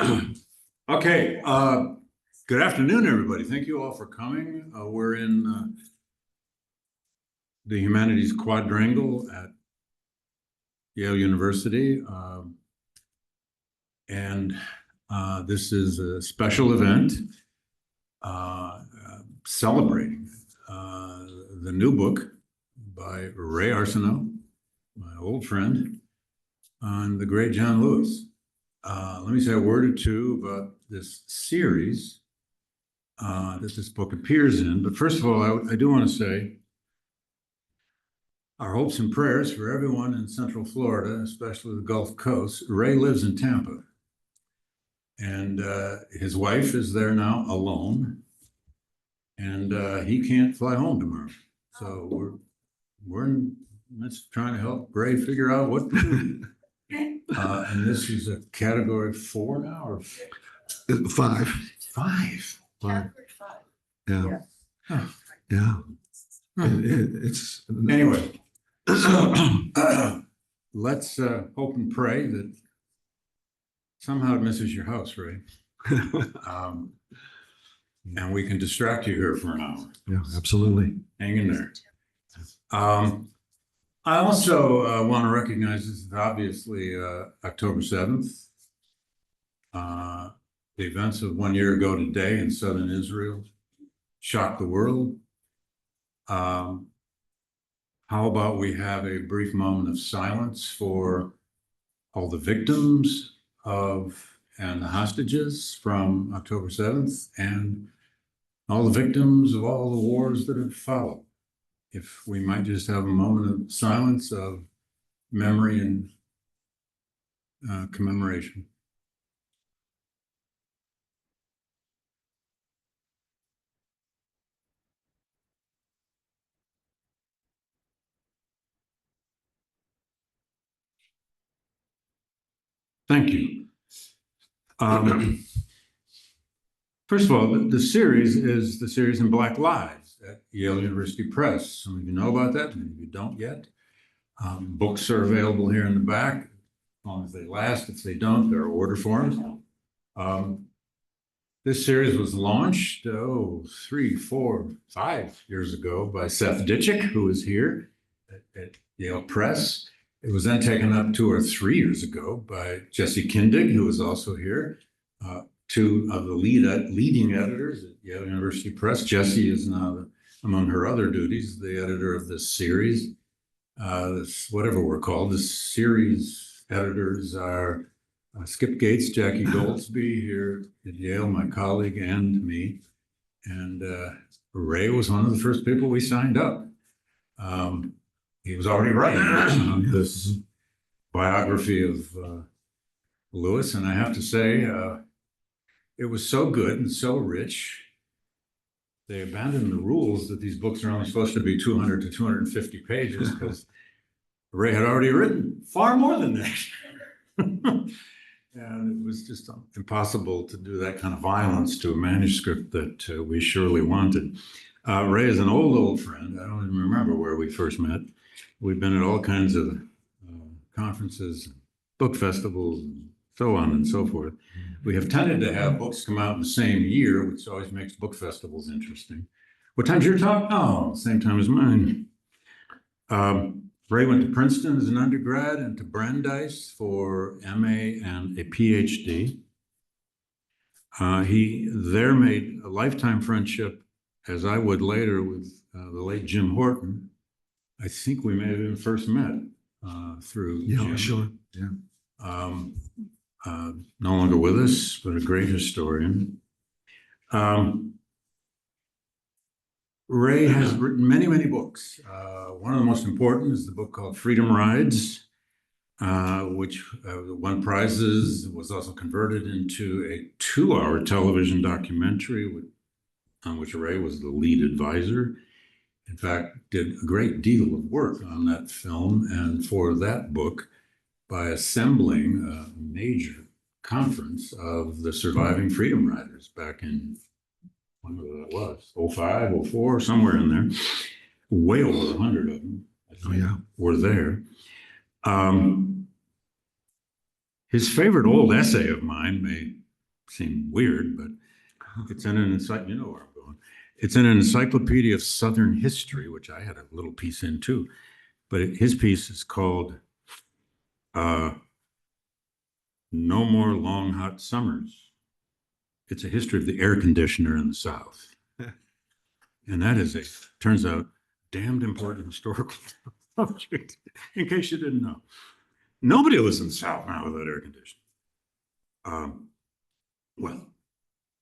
Okay, good afternoon, everybody. Thank you all for coming. We're in the Humanities Quadrangle at Yale University. And this is a special event celebrating the new book by Ray Arsenault, my old friend, and the great John Lewis. Let me say a word or two about this series that this book appears in. But first of all, I do want to say our hopes and prayers for everyone in Central Florida, especially the Gulf Coast. Ray lives in Tampa, and his wife is there now alone, and he can't fly home tomorrow. So we're trying to help Ray figure out what to do. And this is a category 4 now, or 5. 5. Yeah. Huh. Yeah. Huh. It's Anyway, so let's hope and pray that somehow it misses your house, Ray. And we can distract you here for an hour. Yeah, absolutely. Hang in there. I also want to recognize this is obviously October 7th. The events of 1 year ago today in southern Israel shocked the world. How about we have a brief moment of silence for all the victims and the hostages from October 7th and all the victims of all the wars that have followed. If we might just have a moment of silence, of memory and commemoration. Thank you. First of all, the series is the series in Black Lives at Yale University Press. Some of you know about that, many of you don't yet. Books are available here in the back, as long as they last. If they don't, there are order forms. This series was launched 3, 4, 5 years ago by Seth Ditchick, who is here at Yale Press. It was then taken up 2 or 3 years ago by Jesse Kindig, who is also here. 2 of the leading editors at Yale University Press. Jesse is now, among her other duties, the editor of this series. This, whatever we're called, this series editors are Skip Gates, Jackie Goldsby here at Yale, my colleague, and me. And Ray was one of the first people we signed up. He was already writing this biography of Lewis, and I have to say, it was so good and so rich. They abandoned the rules that these books are only supposed to be 200 to 250 pages because Ray had already written far more than that. And it was just impossible to do that kind of violence to a manuscript that we surely wanted. Ray is an old friend. I don't even remember where we first met. We've been at all kinds of conferences, book festivals, and so on and so forth. We have tended to have books come out in the same year, which always makes book festivals interesting. What time's your talk? Oh, same time as mine. Ray went to Princeton as an undergrad and to Brandeis for MA and a PhD. He there made a lifetime friendship, as I would later, with the late Jim Horton. I think we may have even first met through Jim. Sure. Yeah. No longer with us, but a great historian. Ray has written many, many books. One of the most important is the book called Freedom Rides, which won prizes, was also converted into a 2-hour television documentary on which Ray was the lead advisor. In fact, did a great deal of work on that film and for that book by assembling a major conference of the surviving Freedom Riders back in, whenever that was, 05, 04, somewhere in there. Way over 100 of them, I think, were there. His favorite old essay of mine may seem weird, but it's in an you know where I'm going. It's in an encyclopedia of Southern history, which I had a little piece in too. But his piece is called No More Long Hot Summers. It's a history of the air conditioner in the South. And that is turns out, damned important historical subject, in case you didn't know. Nobody lives in the South now without air conditioning. Well,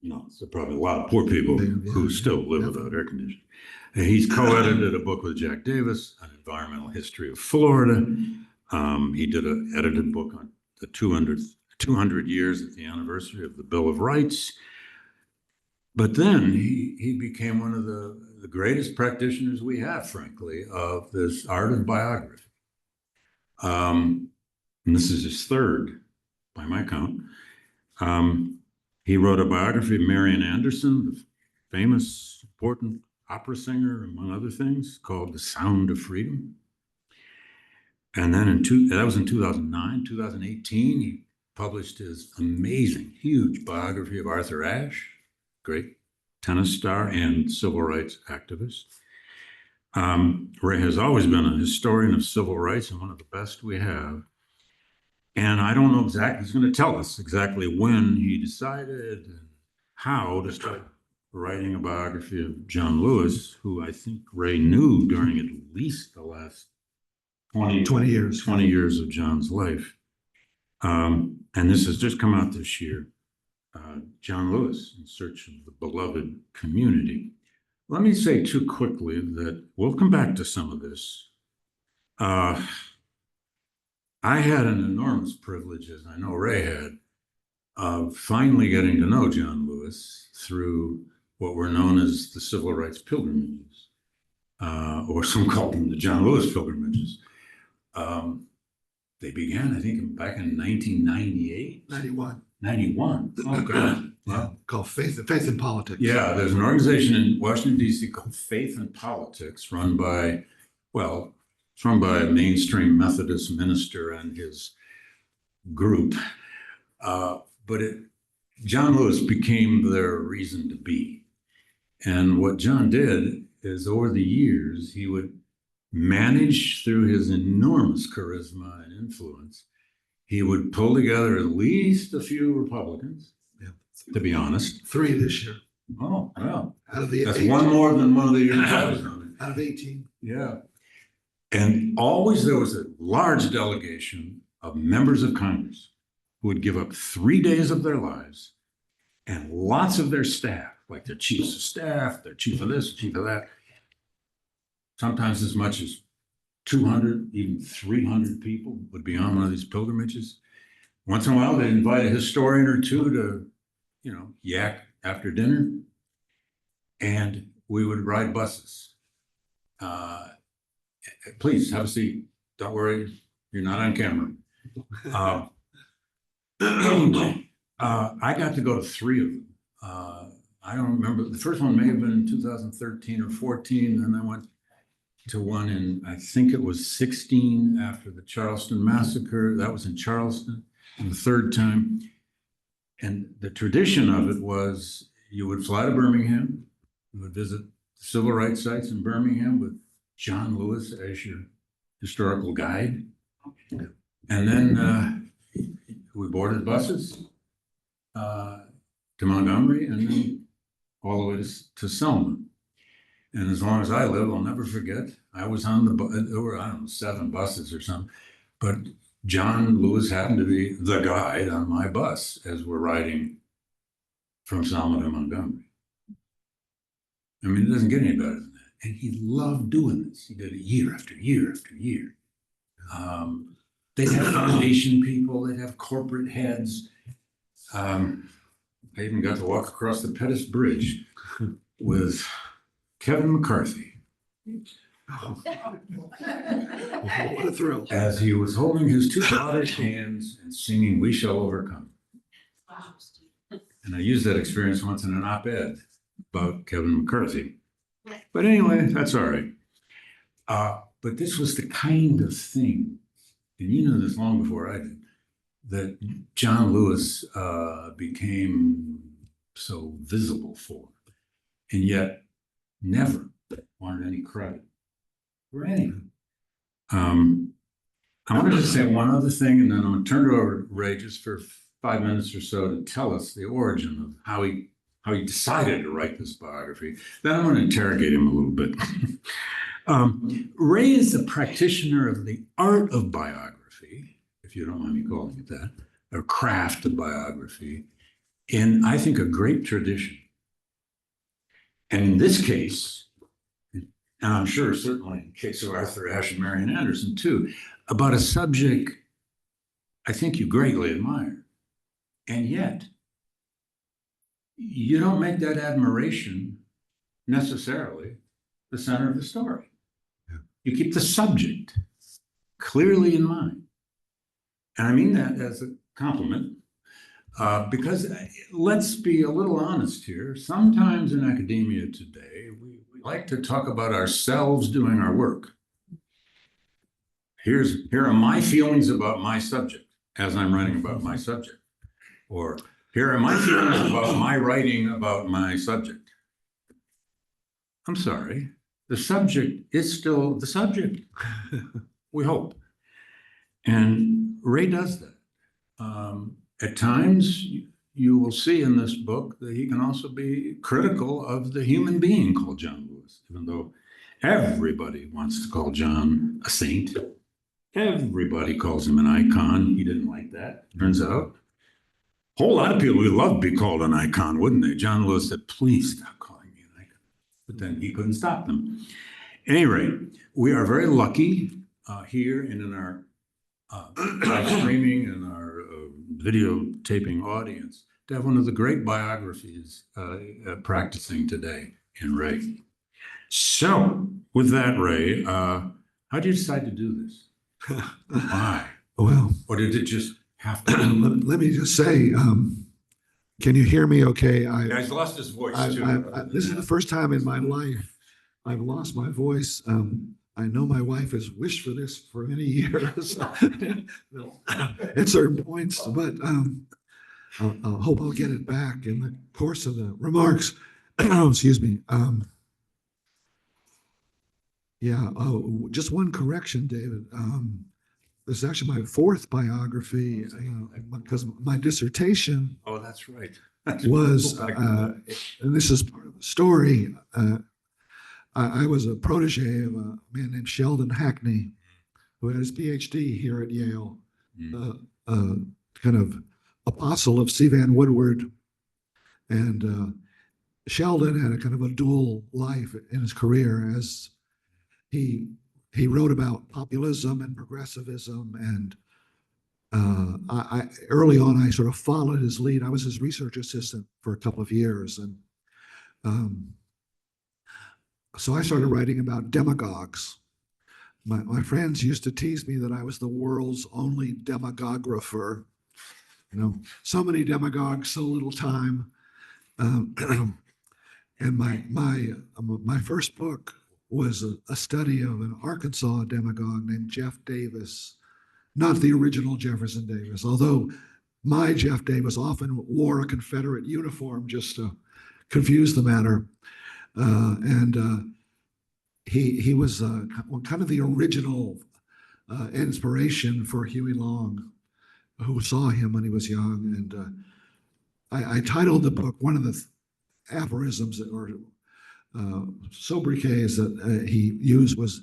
no, there's probably a lot of poor people who still live without air conditioning. He's co-edited a book with Jack Davis, An Environmental History of Florida. He did an edited book on the 200 years at the anniversary of the Bill of Rights. But then he became one of the greatest practitioners we have, frankly, of this art of biography. And this is his third, by my count. He wrote a biography of Marian Anderson, the famous, important opera singer, among other things, called The Sound of Freedom. And then that was in 2009, 2018, he published his amazing, huge biography of Arthur Ashe, great tennis star and civil rights activist. Ray has always been a historian of civil rights and one of the best we have. And I don't know exactly, he's going to tell us exactly when he decided and how to start writing a biography of John Lewis, who I think Ray knew during at least the last 20 years of John's life. And this has just come out this year. John Lewis, In Search of the Beloved Community. Let me say too quickly that we'll come back to some of this. I had an enormous privilege, as I know Ray had, of finally getting to know John Lewis through what were known as the Civil Rights Pilgrimages, or some call them the John Lewis Pilgrimages. They began, I think, back in 1998. 91. Oh, God. Yeah, called Faith in Politics. Yeah, there's an organization in Washington, D.C. called Faith in Politics, run by a mainstream Methodist minister and his group. But John Lewis became their reason to be. And what John did is, over the years, he would manage, through his enormous charisma and influence, he would pull together at least a few Republicans, to be honest. 3 this year. Oh, wow. That's 18. One more than one of the years I was on it. Out of 18. Yeah. And always there was a large delegation of members of Congress who would give up 3 days of their lives and lots of their staff, like their chiefs of staff, their chief of this, chief of that, sometimes as much as 200, even 300 people would be on one of these pilgrimages. Once in a while, they'd invite a historian or two to, yak after dinner, and we would ride buses. Please have a seat. Don't worry, you're not on camera. I got to go to 3 of them. I don't remember. The first one may have been in 2013 or 14, and I went to one in, I think it was 16 after the Charleston massacre. That was in Charleston, and the third time. And the tradition of it was you would fly to Birmingham, you would visit civil rights sites in Birmingham with John Lewis as your historical guide. And then we boarded buses to Montgomery and then all the way to Selma. And as long as I live, I'll never forget, I was on there were, 7 buses or something, but John Lewis happened to be the guide on my bus as we're riding from Selma to Montgomery. I mean, it doesn't get any better than that. And he loved doing this. He did it year after year after year. They'd have foundation people, they'd have corporate heads. I even got to walk across the Pettus Bridge with Kevin McCarthy. Oh. What a thrill. As he was holding his 2 daughters' hands and singing "We Shall Overcome." And I used that experience once in an op-ed about Kevin McCarthy. But anyway, that's all right. But this was the kind of thing, and you knew this long before I did, that John Lewis became so visible for, and yet never wanted any credit for anything. I wanted to say one other thing, and then I'm going to turn it over to Ray just for 5 minutes or so to tell us the origin of how he decided to write this biography. Then I'm going to interrogate him a little bit. Ray is a practitioner of the art of biography, if you don't mind me calling it that, or craft of biography, in, I think, a great tradition. And in this case, and I'm sure certainly in the case of Arthur Ashe and Marian Anderson too, about a subject I think you greatly admire. And yet, you don't make that admiration necessarily the center of the story. Yeah. You keep the subject clearly in mind. And I mean that as a compliment, because let's be a little honest here. Sometimes in academia today, we like to talk about ourselves doing our work. Here are my feelings about my subject as I'm writing about my subject. Or here are my feelings about my writing about my subject. I'm sorry, the subject is still the subject, we hope. And Ray does that. At times, you will see in this book that he can also be critical of the human being called John Lewis, even though everybody wants to call John a saint. Everybody calls him an icon. He didn't like that, turns out. A whole lot of people would love to be called an icon, wouldn't they? John Lewis said, please stop calling me an icon. But then he couldn't stop them. At any rate, we are very lucky here and in our live streaming and our videotaping audience to have one of the great biographies practicing today in Ray. So with that, Ray, how did you decide to do this? Why? Well, Or did it just have to? let me just say, can you hear me okay? He's lost his voice too. This is the first time in my life I've lost my voice. I know my wife has wished for this for many years at certain points, but I hope I'll get it back in the course of the remarks. Excuse me. Yeah, just one correction, David. This is actually my fourth biography, because my dissertation Oh, that's right. was, and this is part of the story. I was a protege of a man named Sheldon Hackney, who had his PhD here at Yale, kind of apostle of C. Van Woodward. And Sheldon had a kind of a dual life in his career, as he wrote about populism and progressivism. And I early on, I sort of followed his lead. I was his research assistant for a couple of years. And so I started writing about demagogues. My friends used to tease me that I was the world's only demagographer. So many demagogues, so little time. And my first book was a study of an Arkansas demagogue named Jeff Davis, not the original Jefferson Davis, although my Jeff Davis often wore a Confederate uniform just to confuse the matter. He was kind of the original inspiration for Huey Long, who saw him when he was young. And I titled the book, one of the aphorisms or sobriquets that he used was,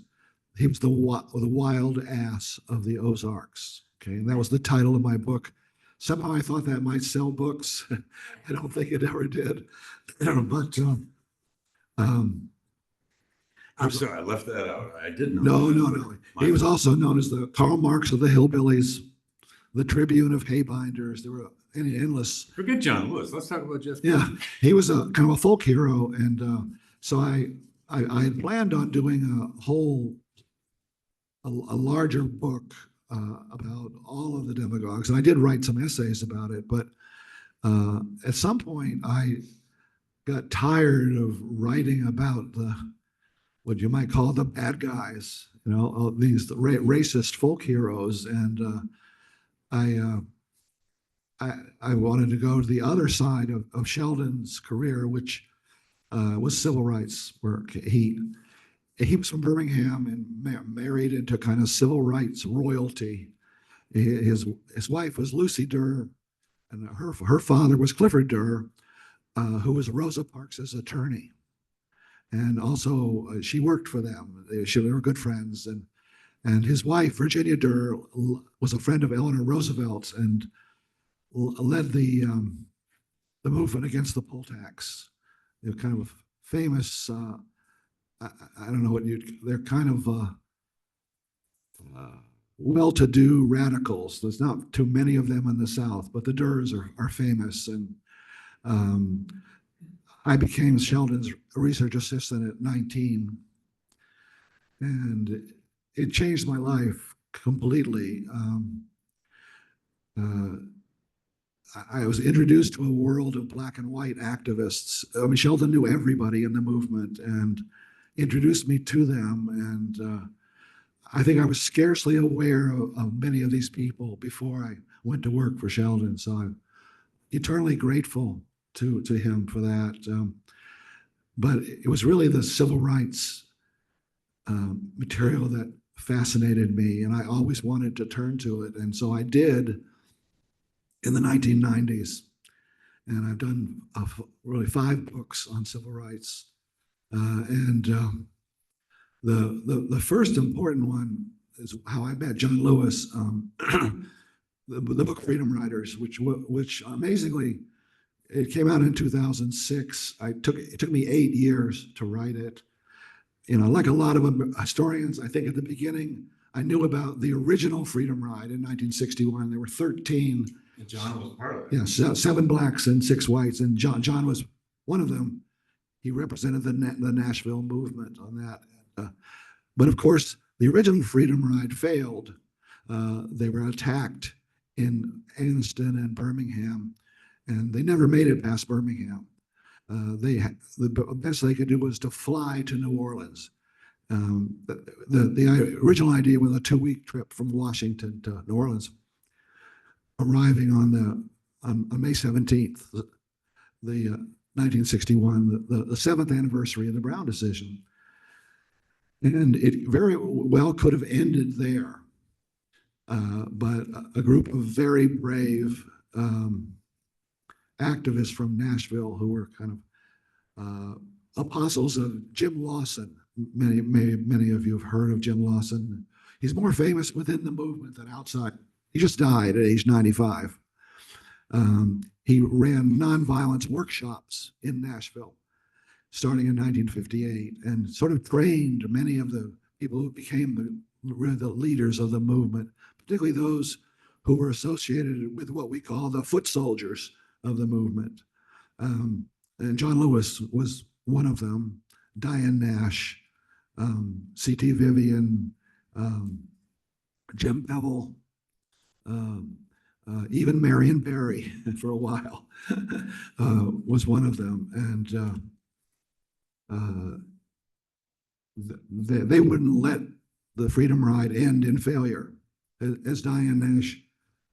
he was the wild ass of the Ozarks. Okay, and that was the title of my book. Somehow I thought that might sell books. I don't think it ever did. But I'm sorry, I left that out. I didn't know. No. He was also known as the Karl Marx of the hillbillies, the Tribune of haybinders. There were endless. Forget John Lewis. Let's talk about Jeff. Yeah, he was a kind of a folk hero, and so I had planned on doing a larger book about all of the demagogues, and I did write some essays about it. But at some point, I got tired of writing about what you might call the bad guys, these racist folk heroes, and I wanted to go to the other side of Sheldon's career, which was civil rights work. He was from Birmingham and married into kind of civil rights royalty. His wife was Lucy Durr, and her father was Clifford Durr, who was Rosa Parks's attorney. And also, she worked for them. They were good friends. And his wife, Virginia Durr, was a friend of Eleanor Roosevelt and led the movement against the poll tax. They're kind of famous. I don't know what they're kind of well-to-do radicals. There's not too many of them in the South, but the Durrs are famous. And I became Sheldon's research assistant at 19, and it changed my life completely. I was introduced to a world of black and white activists. I mean, Sheldon knew everybody in the movement and introduced me to them. And I think I was scarcely aware of many of these people before I went to work for Sheldon. So I'm eternally grateful to him for that. But it was really the civil rights material that fascinated me, and I always wanted to turn to it. And so I did in the 1990s. And I've done really 5 books on civil rights. The first important one is how I met John Lewis, the book Freedom Riders, which amazingly, it came out in 2006. It took me 8 years to write it. You know, like a lot of historians, I think at the beginning, I knew about the original Freedom Ride in 1961. There were 13. And John was part of it. Yeah, 7 blacks and 6 whites, and John was one of them. He represented the Nashville movement on that. But of course, the original Freedom Ride failed. They were attacked in Anniston and Birmingham, and they never made it past Birmingham. The best they could do was to fly to New Orleans. The original idea was a 2-week trip from Washington to New Orleans, arriving on May 17th, the 1961, the 7th anniversary of the Brown decision. And it very well could have ended there. But a group of very brave activists from Nashville who were kind of apostles of Jim Lawson. Many of you have heard of Jim Lawson. He's more famous within the movement than outside. He just died at age 95. He ran nonviolence workshops in Nashville, starting in 1958, and sort of trained many of the people who became the leaders of the movement, particularly those who were associated with what we call the foot soldiers of the movement. And John Lewis was one of them, Diane Nash, C.T. Vivian, Jim Bevel, even Marian Barry for a while was one of them. And they wouldn't let the Freedom Ride end in failure. As Diane Nash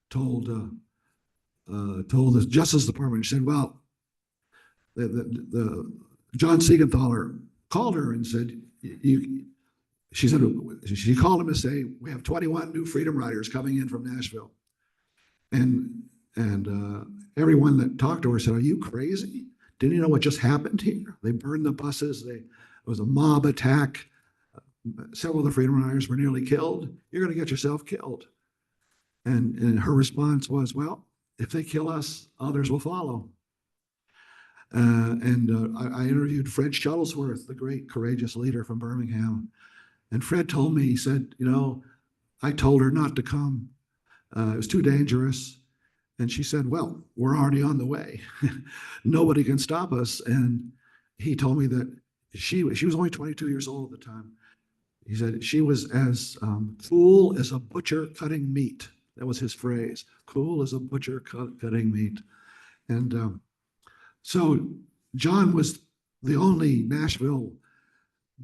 told the Justice Department, she said, well, the John Siegenthaler called her and said, she called him to say, we have 21 new Freedom Riders coming in from Nashville. And everyone that talked to her said, are you crazy? Didn't you know what just happened here? They burned the buses. It was a mob attack. Several of the Freedom Riders were nearly killed. You're going to get yourself killed. And her response was, well, if they kill us, others will follow. I interviewed Fred Shuttlesworth, the great courageous leader from Birmingham. And Fred told me, he said, you know, I told her not to come. It was too dangerous. And she said, well, we're already on the way. Nobody can stop us. And he told me that she was only 22 years old at the time. He said she was as cool as a butcher cutting meat. That was his phrase, cool as a butcher cutting meat. And so John was the only Nashville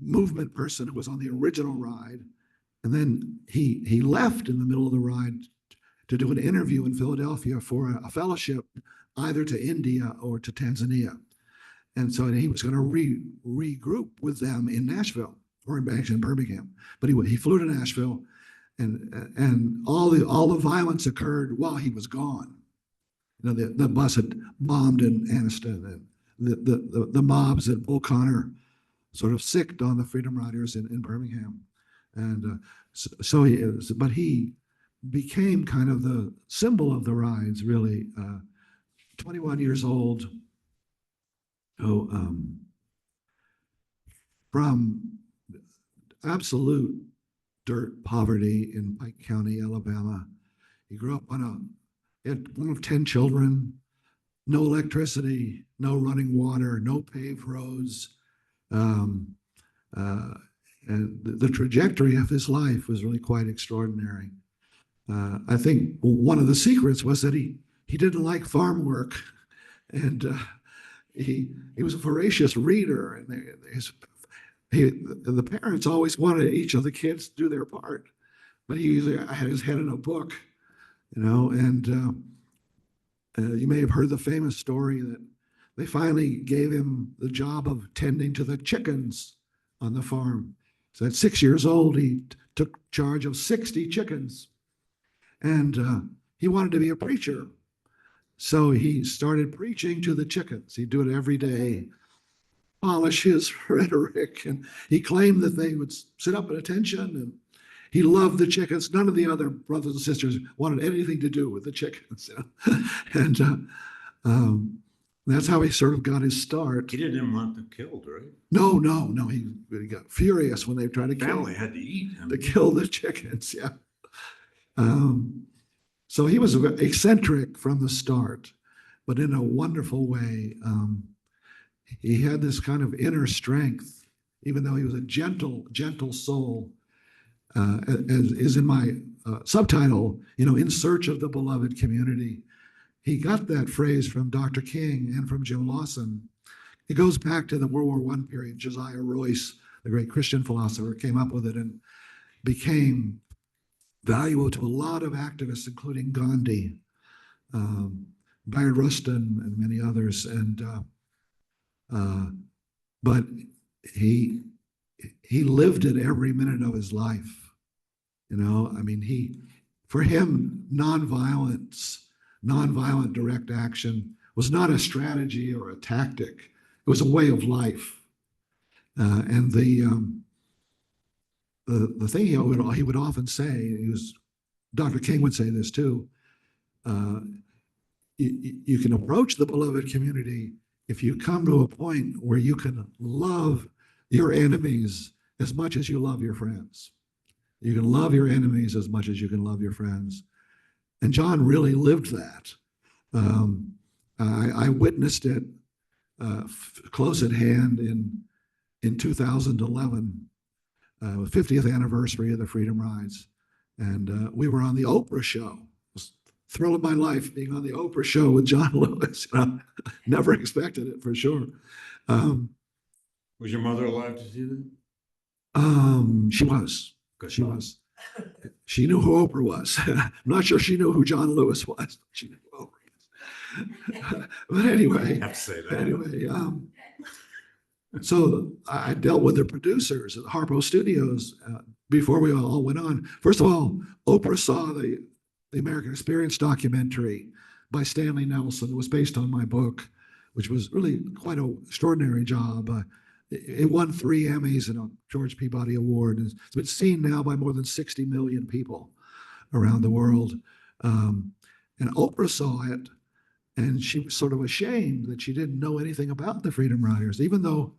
movement person who was on the original ride. And then he left in the middle of the ride to do an interview in Philadelphia for a fellowship either to India or to Tanzania. And so he was going to regroup with them in Nashville or in Birmingham. But he flew to Nashville, and all the violence occurred while he was gone. You know, the bus had bombed in Anniston, and the mobs at Bull Connor sort of sicked on the Freedom Riders in Birmingham. And but he became kind of the symbol of the rides, really. 21 years old, from absolute dirt poverty in Pike County, Alabama. He grew up he had one of 10 children, no electricity, no running water, no paved roads. And the trajectory of his life was really quite extraordinary. I think one of the secrets was that he didn't like farm work, and he was a voracious reader, and the parents always wanted each of the kids to do their part, but he usually had his head in a book, you know. And you may have heard the famous story that they finally gave him the job of tending to the chickens on the farm. So at 6 years old, he took charge of 60 chickens, and he wanted to be a preacher. So he started preaching to the chickens. He'd do it every day, polish his rhetoric, and he claimed that they would sit up at attention, and he loved the chickens. None of the other brothers and sisters wanted anything to do with the chickens. You know? And that's how he sort of got his start. He didn't even want them killed, right? No. He got furious when they tried to Family had to eat him. To kill the chickens, yeah. So he was eccentric from the start, but in a wonderful way. He had this kind of inner strength, even though he was a gentle soul, as is in my subtitle, you know, In Search of the Beloved Community. He got that phrase from Dr. King and from Jim Lawson. It goes back to the World War I period. Josiah Royce, the great Christian philosopher, came up with it and became valuable to a lot of activists, including Gandhi, Bayard Rustin, and many others. But he lived it every minute of his life. You know, I mean, for him, nonviolent direct action was not a strategy or a tactic. It was a way of life. And the thing he would often say, Dr. King would say this too, you can approach the beloved community if you come to a point where you can love your enemies as much as you love your friends. You can love your enemies as much as you can love your friends. And John really lived that. I witnessed it close at hand in 2011, 50th anniversary of the Freedom Rides. And we were on the Oprah show. It was the thrill of my life being on the Oprah show with John Lewis. You know, never expected it, for sure. Was your mother alive to see that? She was. Good. She was. She knew who Oprah was. I'm not sure she knew who John Lewis was. She knew who Oprah was. But anyway. I have to say that. Anyway, so I dealt with the producers at Harpo Studios before we all went on. First of all, Oprah saw the American Experience documentary by Stanley Nelson. It was based on my book, which was really quite an extraordinary job. It won 3 Emmys and a George Peabody Award. It's been seen now by more than 60 million people around the world. And Oprah saw it, and she was sort of ashamed that she didn't know anything about the Freedom Riders, even though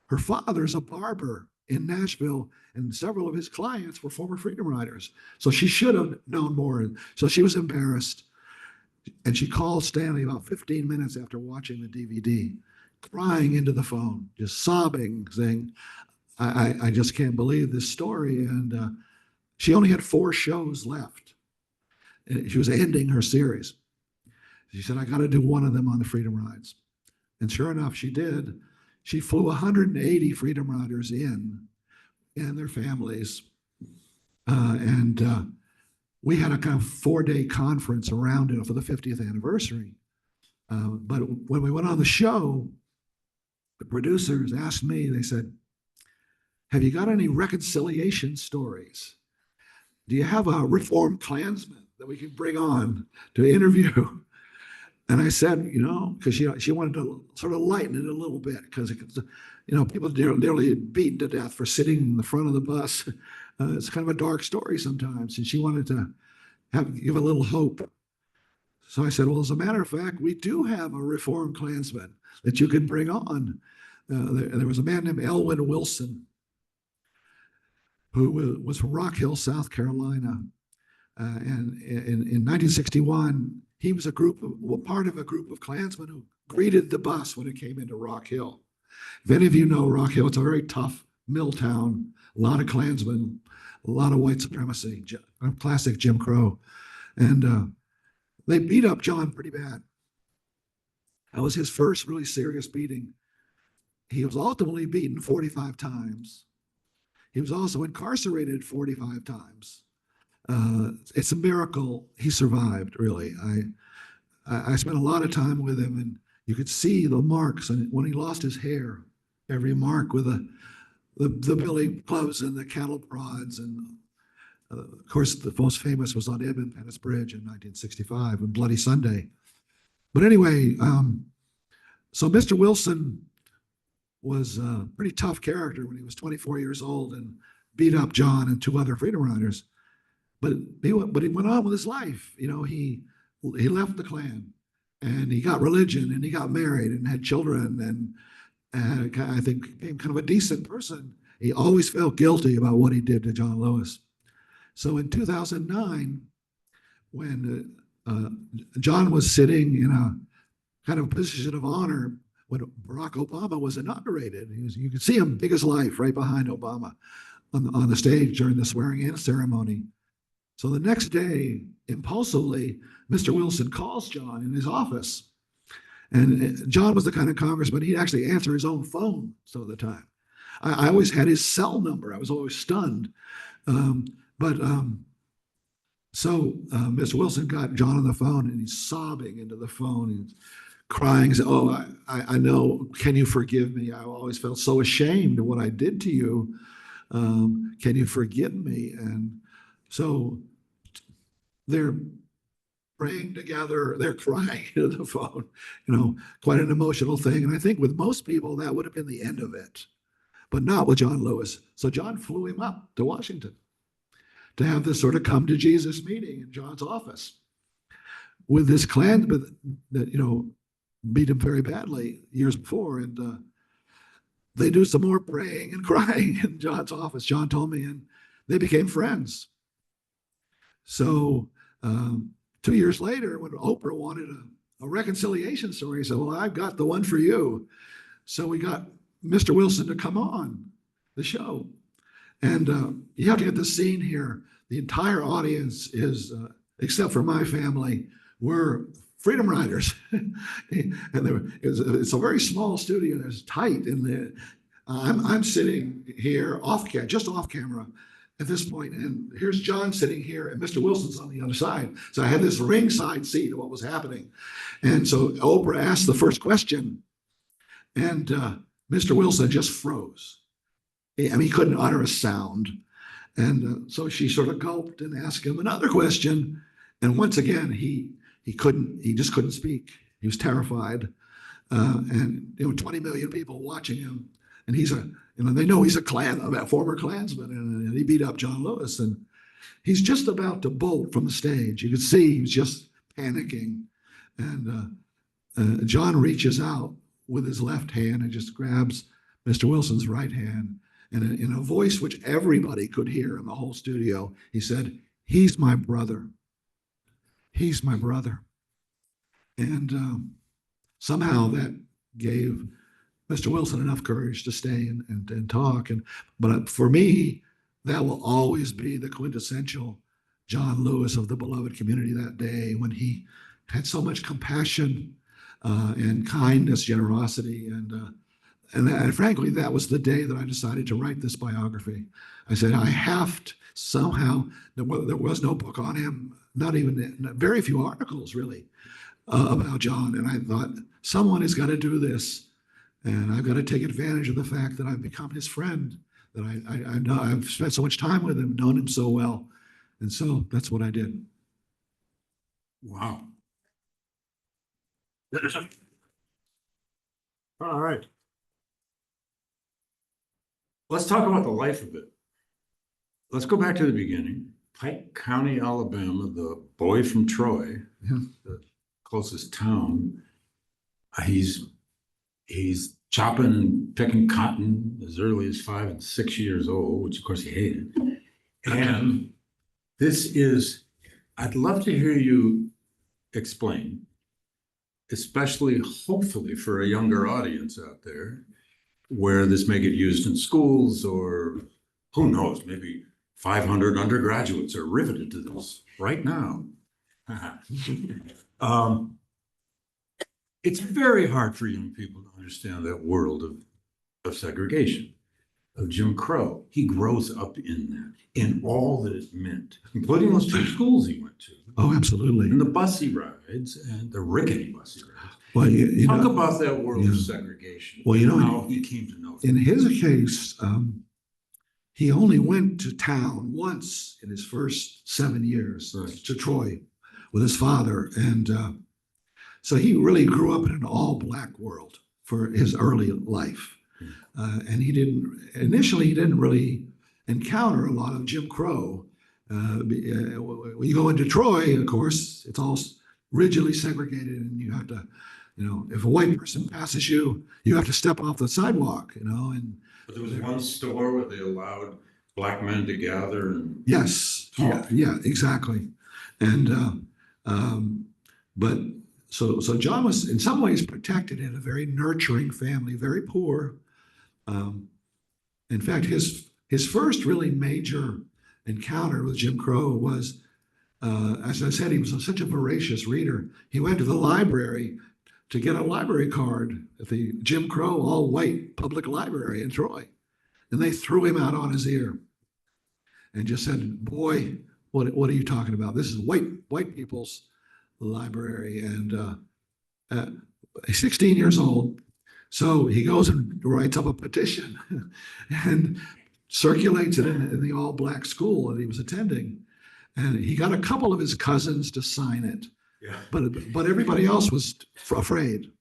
her father's a barber in Nashville, and several of his clients were former Freedom Riders. So she should have known more. So she was embarrassed. And she called Stanley about 15 minutes after watching the DVD, crying into the phone, just sobbing, saying, I just can't believe this story. And she only had 4 shows left. And she was ending her series. She said, I got to do one of them on the Freedom Rides. And sure enough, she did. She flew 180 Freedom Riders in and their families. And we had a kind of 4-day conference around it for the 50th anniversary. But when we went on the show, the producers asked me, they said, have you got any reconciliation stories? Do you have a reformed Klansman that we can bring on to interview? And I said, because she wanted to sort of lighten it a little bit, because people nearly beaten to death for sitting in the front of the bus. It's kind of a dark story sometimes, and she wanted to give a little hope. So I said, well, as a matter of fact, we do have a reformed Klansman that you can bring on. There was a man named Elwyn Wilson, who was from Rock Hill, South Carolina. And in 1961, he was part of a group of Klansmen who greeted the bus when it came into Rock Hill. If any of you know Rock Hill, it's a very tough mill town, a lot of Klansmen, a lot of white supremacy, classic Jim Crow. And they beat up John pretty bad. That was his first really serious beating. He was ultimately beaten 45 times. He was also incarcerated 45 times. It's a miracle he survived, really. I spent a lot of time with him, and you could see the marks. And when he lost his hair, every mark with the billy clubs and the cattle prods. And of course, the most famous was on Edmund Pettus Bridge in 1965 on Bloody Sunday. But anyway, so Mr. Wilson was a pretty tough character when he was 24 years old and beat up John and 2 other freedom riders. But he went on with his life. He left the Klan, and he got religion, and he got married and had children, and I think became kind of a decent person. He always felt guilty about what he did to John Lewis. So in 2009, when John was sitting in a kind of position of honor when Barack Obama was inaugurated, you could see him big as life right behind Obama on the stage during the swearing-in ceremony. So the next day, impulsively, Mr. Wilson calls John in his office. And John was the kind of congressman, he'd actually answer his own phone some of the time. I always had his cell number. I was always stunned. So Mr. Wilson got John on the phone, and he's sobbing into the phone. He's crying. He said, oh, I know. Can you forgive me? I always felt so ashamed of what I did to you. Can you forgive me? And so they're praying together, they're crying into the phone, quite an emotional thing. And I think with most people, that would have been the end of it, but not with John Lewis. So John flew him up to Washington to have this sort of come to Jesus meeting in John's office with this Klan that, beat him very badly years before. And they do some more praying and crying in John's office, John told me, and they became friends. So 2 years later, when Oprah wanted a reconciliation story, he said, well, I've got the one for you. So we got Mr. Wilson to come on the show. And you have to get the scene here. The entire audience is, except for my family, we're freedom riders. And it's a very small studio. It's tight. I'm sitting here just off camera at this point, and here's John sitting here, and Mr. Wilson's on the other side. So I had this ringside seat of what was happening. And so Oprah asked the first question, and Mr. Wilson just froze. He couldn't utter a sound. And so she sort of gulped and asked him another question. And once again, he just couldn't speak. He was terrified. And 20 million people watching him. And they know he's a former Klansman, and he beat up John Lewis. And he's just about to bolt from the stage. You could see he was just panicking. And John reaches out with his left hand and just grabs Mr. Wilson's right hand. And in a voice which everybody could hear in the whole studio, he said, "He's my brother. He's my brother." And somehow that gave Mr. Wilson enough courage to stay and talk. But for me, that will always be the quintessential John Lewis of the beloved community that day, when he had so much compassion and kindness, generosity, and and frankly, that was the day that I decided to write this biography. I said, I have to somehow, there was no book on him, not even, very few articles really about John. And I thought, someone has got to do this. And I've got to take advantage of the fact that I've become his friend, that I know I've spent so much time with him, known him so well. And so that's what I did. Wow. All right. Let's talk about the life of it. Let's go back to the beginning. Pike County, Alabama, the boy from Troy, Yeah. the closest town. He's chopping and picking cotton as early as 5 and 6 years old, which of course he hated. And I'd love to hear you explain, especially hopefully for a younger audience out there, where this may get used in schools, or who knows, maybe 500 undergraduates are riveted to this right now. It's very hard for young people to understand that world of segregation, of Jim Crow. He grows up in that, in all that it meant, including those 2 schools he went to. Oh, absolutely. And the bus he rides, and the rickety bus he rides. Well, you Talk know, about that world of yeah. segregation. Well, you know, how he came to know it. in his case, he only went to town once in his first 7 years, Right. to Troy with his father. And so he really grew up in an all-black world for his early life. And he didn't really encounter a lot of Jim Crow. When you go into Troy, of course, it's all rigidly segregated, and you have to, if a white person passes you, you have to step off the sidewalk, and But there was one store where they allowed black men to gather and yes, talk. yeah, exactly. And but so John was in some ways protected in a very nurturing family, very poor. In fact, his first really major encounter with Jim Crow was, as I said, he was such a voracious reader. He went to the library to get a library card at the Jim Crow all-white public library in Troy, and they threw him out on his ear and just said, "Boy, what are you talking about? This is white people's library." And he's 16 years old. So he goes and writes up a petition and circulates it in the all-black school that he was attending. And he got a couple of his cousins to sign it. Yeah. But everybody else was afraid.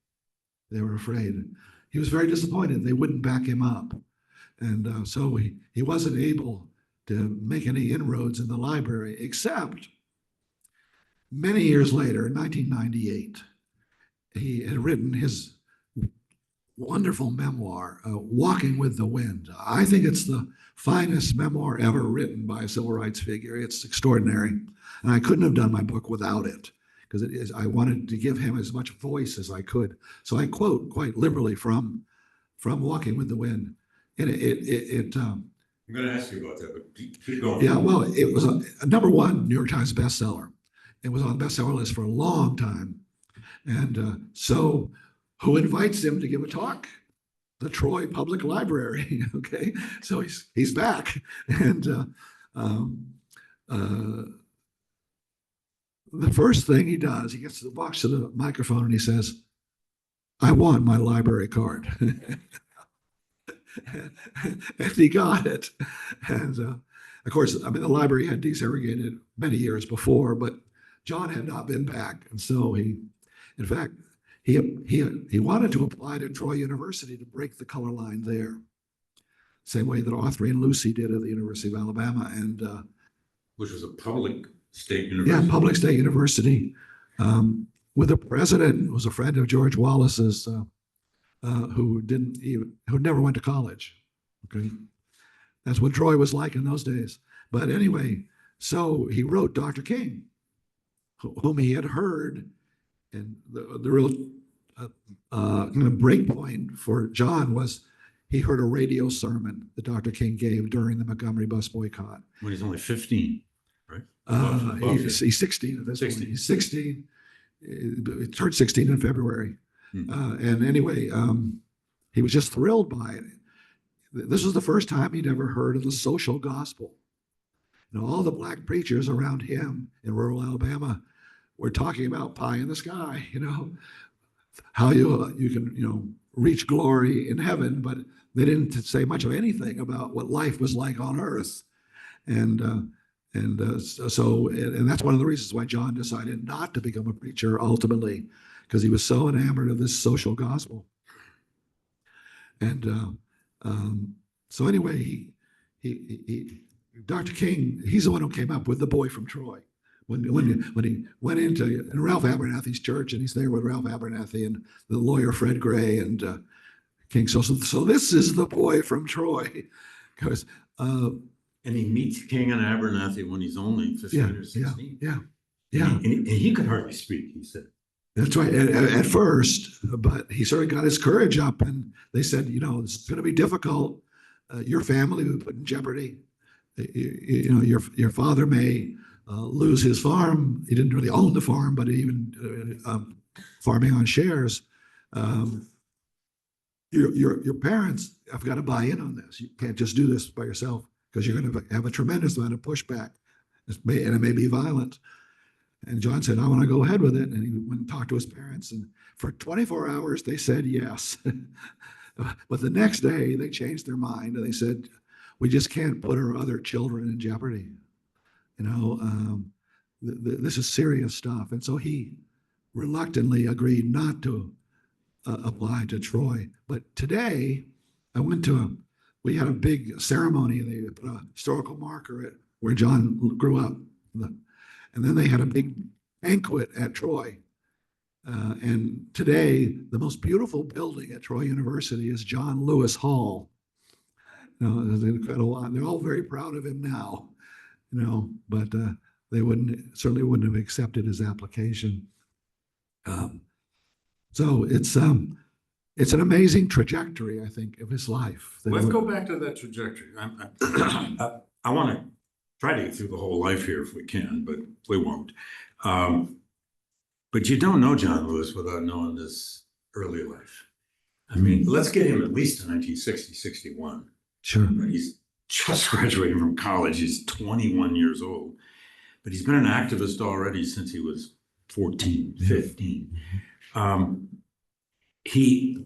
They were afraid. He was very disappointed. They wouldn't back him up. And so he wasn't able to make any inroads in the library, except many years later, in 1998, he had written his wonderful memoir, Walking with the Wind. I think it's the finest memoir ever written by a civil rights figure. It's extraordinary. And I couldn't have done my book without it, because I wanted to give him as much voice as I could. So I quote quite liberally from Walking with the Wind. And I'm going to ask you about that, but keep going. yeah, well, it was a #1 New York Times bestseller. It was on the bestseller list for a long time. And so who invites him to give a talk? The Troy Public Library. Okay, so he's back, and the first thing he does, he gets to the microphone and he says, "I want my library card." And he got it. And of course, I mean, the library had desegregated many years before, but John had not been back, and so in fact, he wanted to apply to Troy University to break the color line there, same way that Arthur and Lucy did at the University of Alabama, and which was a public state university. yeah, public state university, with a president who was a friend of George Wallace's, who never went to college. Okay, that's what Troy was like in those days. But anyway, so he wrote Dr. King, whom he had heard. And the real break point for John was he heard a radio sermon that Dr. King gave during the Montgomery bus boycott. When he's only 15, right? He's 16 at this point. He's 16. He turned 16 in February. And anyway, he was just thrilled by it. This was the first time he'd ever heard of the social gospel. All the black preachers around him in rural Alabama were talking about pie in the sky, how you can, reach glory in heaven, but they didn't say much of anything about what life was like on earth. And that's one of the reasons why John decided not to become a preacher ultimately, because he was so enamored of this social gospel. And so anyway, Dr. King, he's the one who came up with The Boy from Troy. When he went into Ralph Abernathy's church, and he's there with Ralph Abernathy and the lawyer Fred Gray and King. So this is the boy from Troy, because and he meets King and Abernathy when he's only 15 or 16. Yeah. And he could hardly speak, he said. That's right. At first, but he sort of got his courage up, and they said, it's going to be difficult. Your family will be put in jeopardy. Your father may lose his farm. He didn't really own the farm, but even farming on shares. Your parents have got to buy in on this. You can't just do this by yourself, because you're going to have a tremendous amount of pushback, and it may be violent. And John said, I want to go ahead with it. And he went and talked to his parents. And for 24 hours, they said yes. But the next day, they changed their mind. And they said, we just can't put our other children in jeopardy. This is serious stuff. And so he reluctantly agreed not to apply to Troy. But today, we had a big ceremony. They put a historical marker where John grew up. And then they had a big banquet at Troy. And today, the most beautiful building at Troy University is John Lewis Hall. They're all very proud of him now, but they certainly wouldn't have accepted his application. So it's an amazing trajectory, I think, of his life. Let's go back to that trajectory. I want to try to get through the whole life here if we can, but we won't. But you don't know John Lewis without knowing this early life. I mean, let's get him at least to 1960, 61. Sure. He's just graduating from college. He's 21 years old, but he's been an activist already since he was 14, 15. He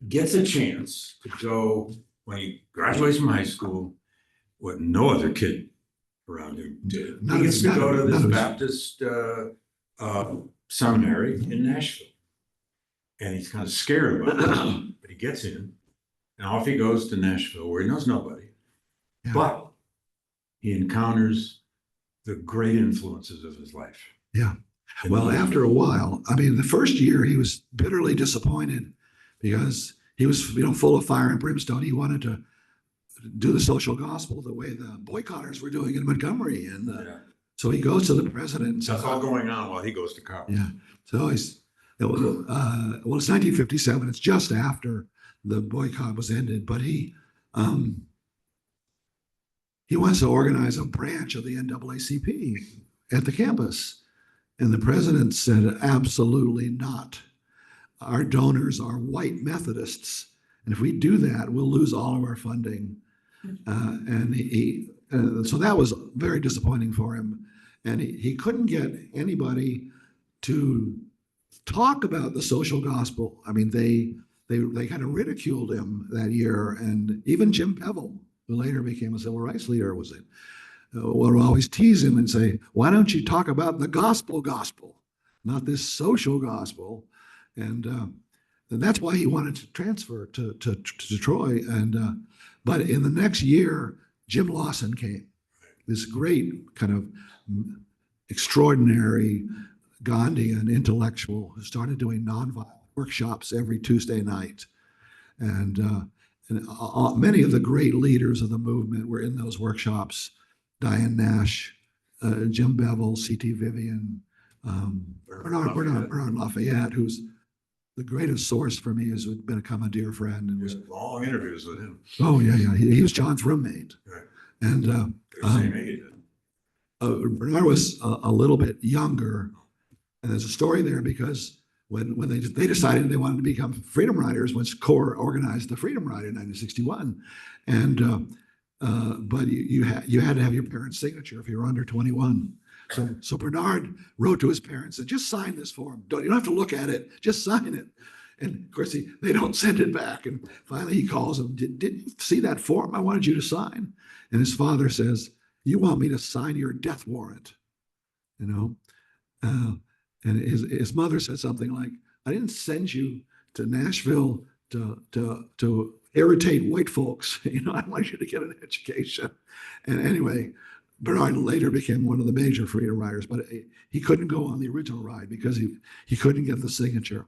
gets a chance to go, when he graduates from high school, what no other kid around him did. He gets to go to this Baptist seminary in Nashville. And he's kind of scared about it, but he gets in, and off he goes to Nashville, where he knows nobody. Yeah. But he encounters the great influences of his life. Yeah. Well, after a while, the first year he was bitterly disappointed, because he was, full of fire and brimstone. He wanted to do the social gospel the way the boycotters were doing in Montgomery. And so he goes to the president. And that's all going on while he goes to college. Yeah. So it's 1957. It's just after the boycott was ended, but he wants to organize a branch of the NAACP at the campus. And the president said, absolutely not. Our donors are white Methodists. And if we do that, we'll lose all of our funding. So that was very disappointing for him. And he couldn't get anybody to talk about the social gospel. They kind of ridiculed him that year. And even Jim Bevel, who later became a civil rights leader, would always tease him and say, why don't you talk about the gospel, not this social gospel? And that's why he wanted to transfer to Troy. But in the next year, Jim Lawson came, this great kind of extraordinary Gandhian intellectual who started doing nonviolent workshops every Tuesday night. And many of the great leaders of the movement were in those workshops. Diane Nash, Jim Bevel, C.T. Vivian, Bernard Lafayette, who's the greatest source for me, has become a dear friend. And was long interviews with him. Oh, yeah. He was John's roommate. Right. And same age. Bernard was a little bit younger. And there's a story there, because when they decided they wanted to become freedom riders, when CORE organized the Freedom Ride in 1961. And but you had to have your parents' signature if you were under 21. So Bernard wrote to his parents and just sign this form. You don't have to look at it, just sign it. And of course, they don't send it back. And finally, he calls him. Did you see that form I wanted you to sign? And his father says, "You want me to sign your death warrant?" You know. And his mother said something like, "I didn't send you to Nashville to irritate white folks. You know, I want you to get an education." And anyway, Bernard later became one of the major freedom riders, but he couldn't go on the original ride because he couldn't get the signature.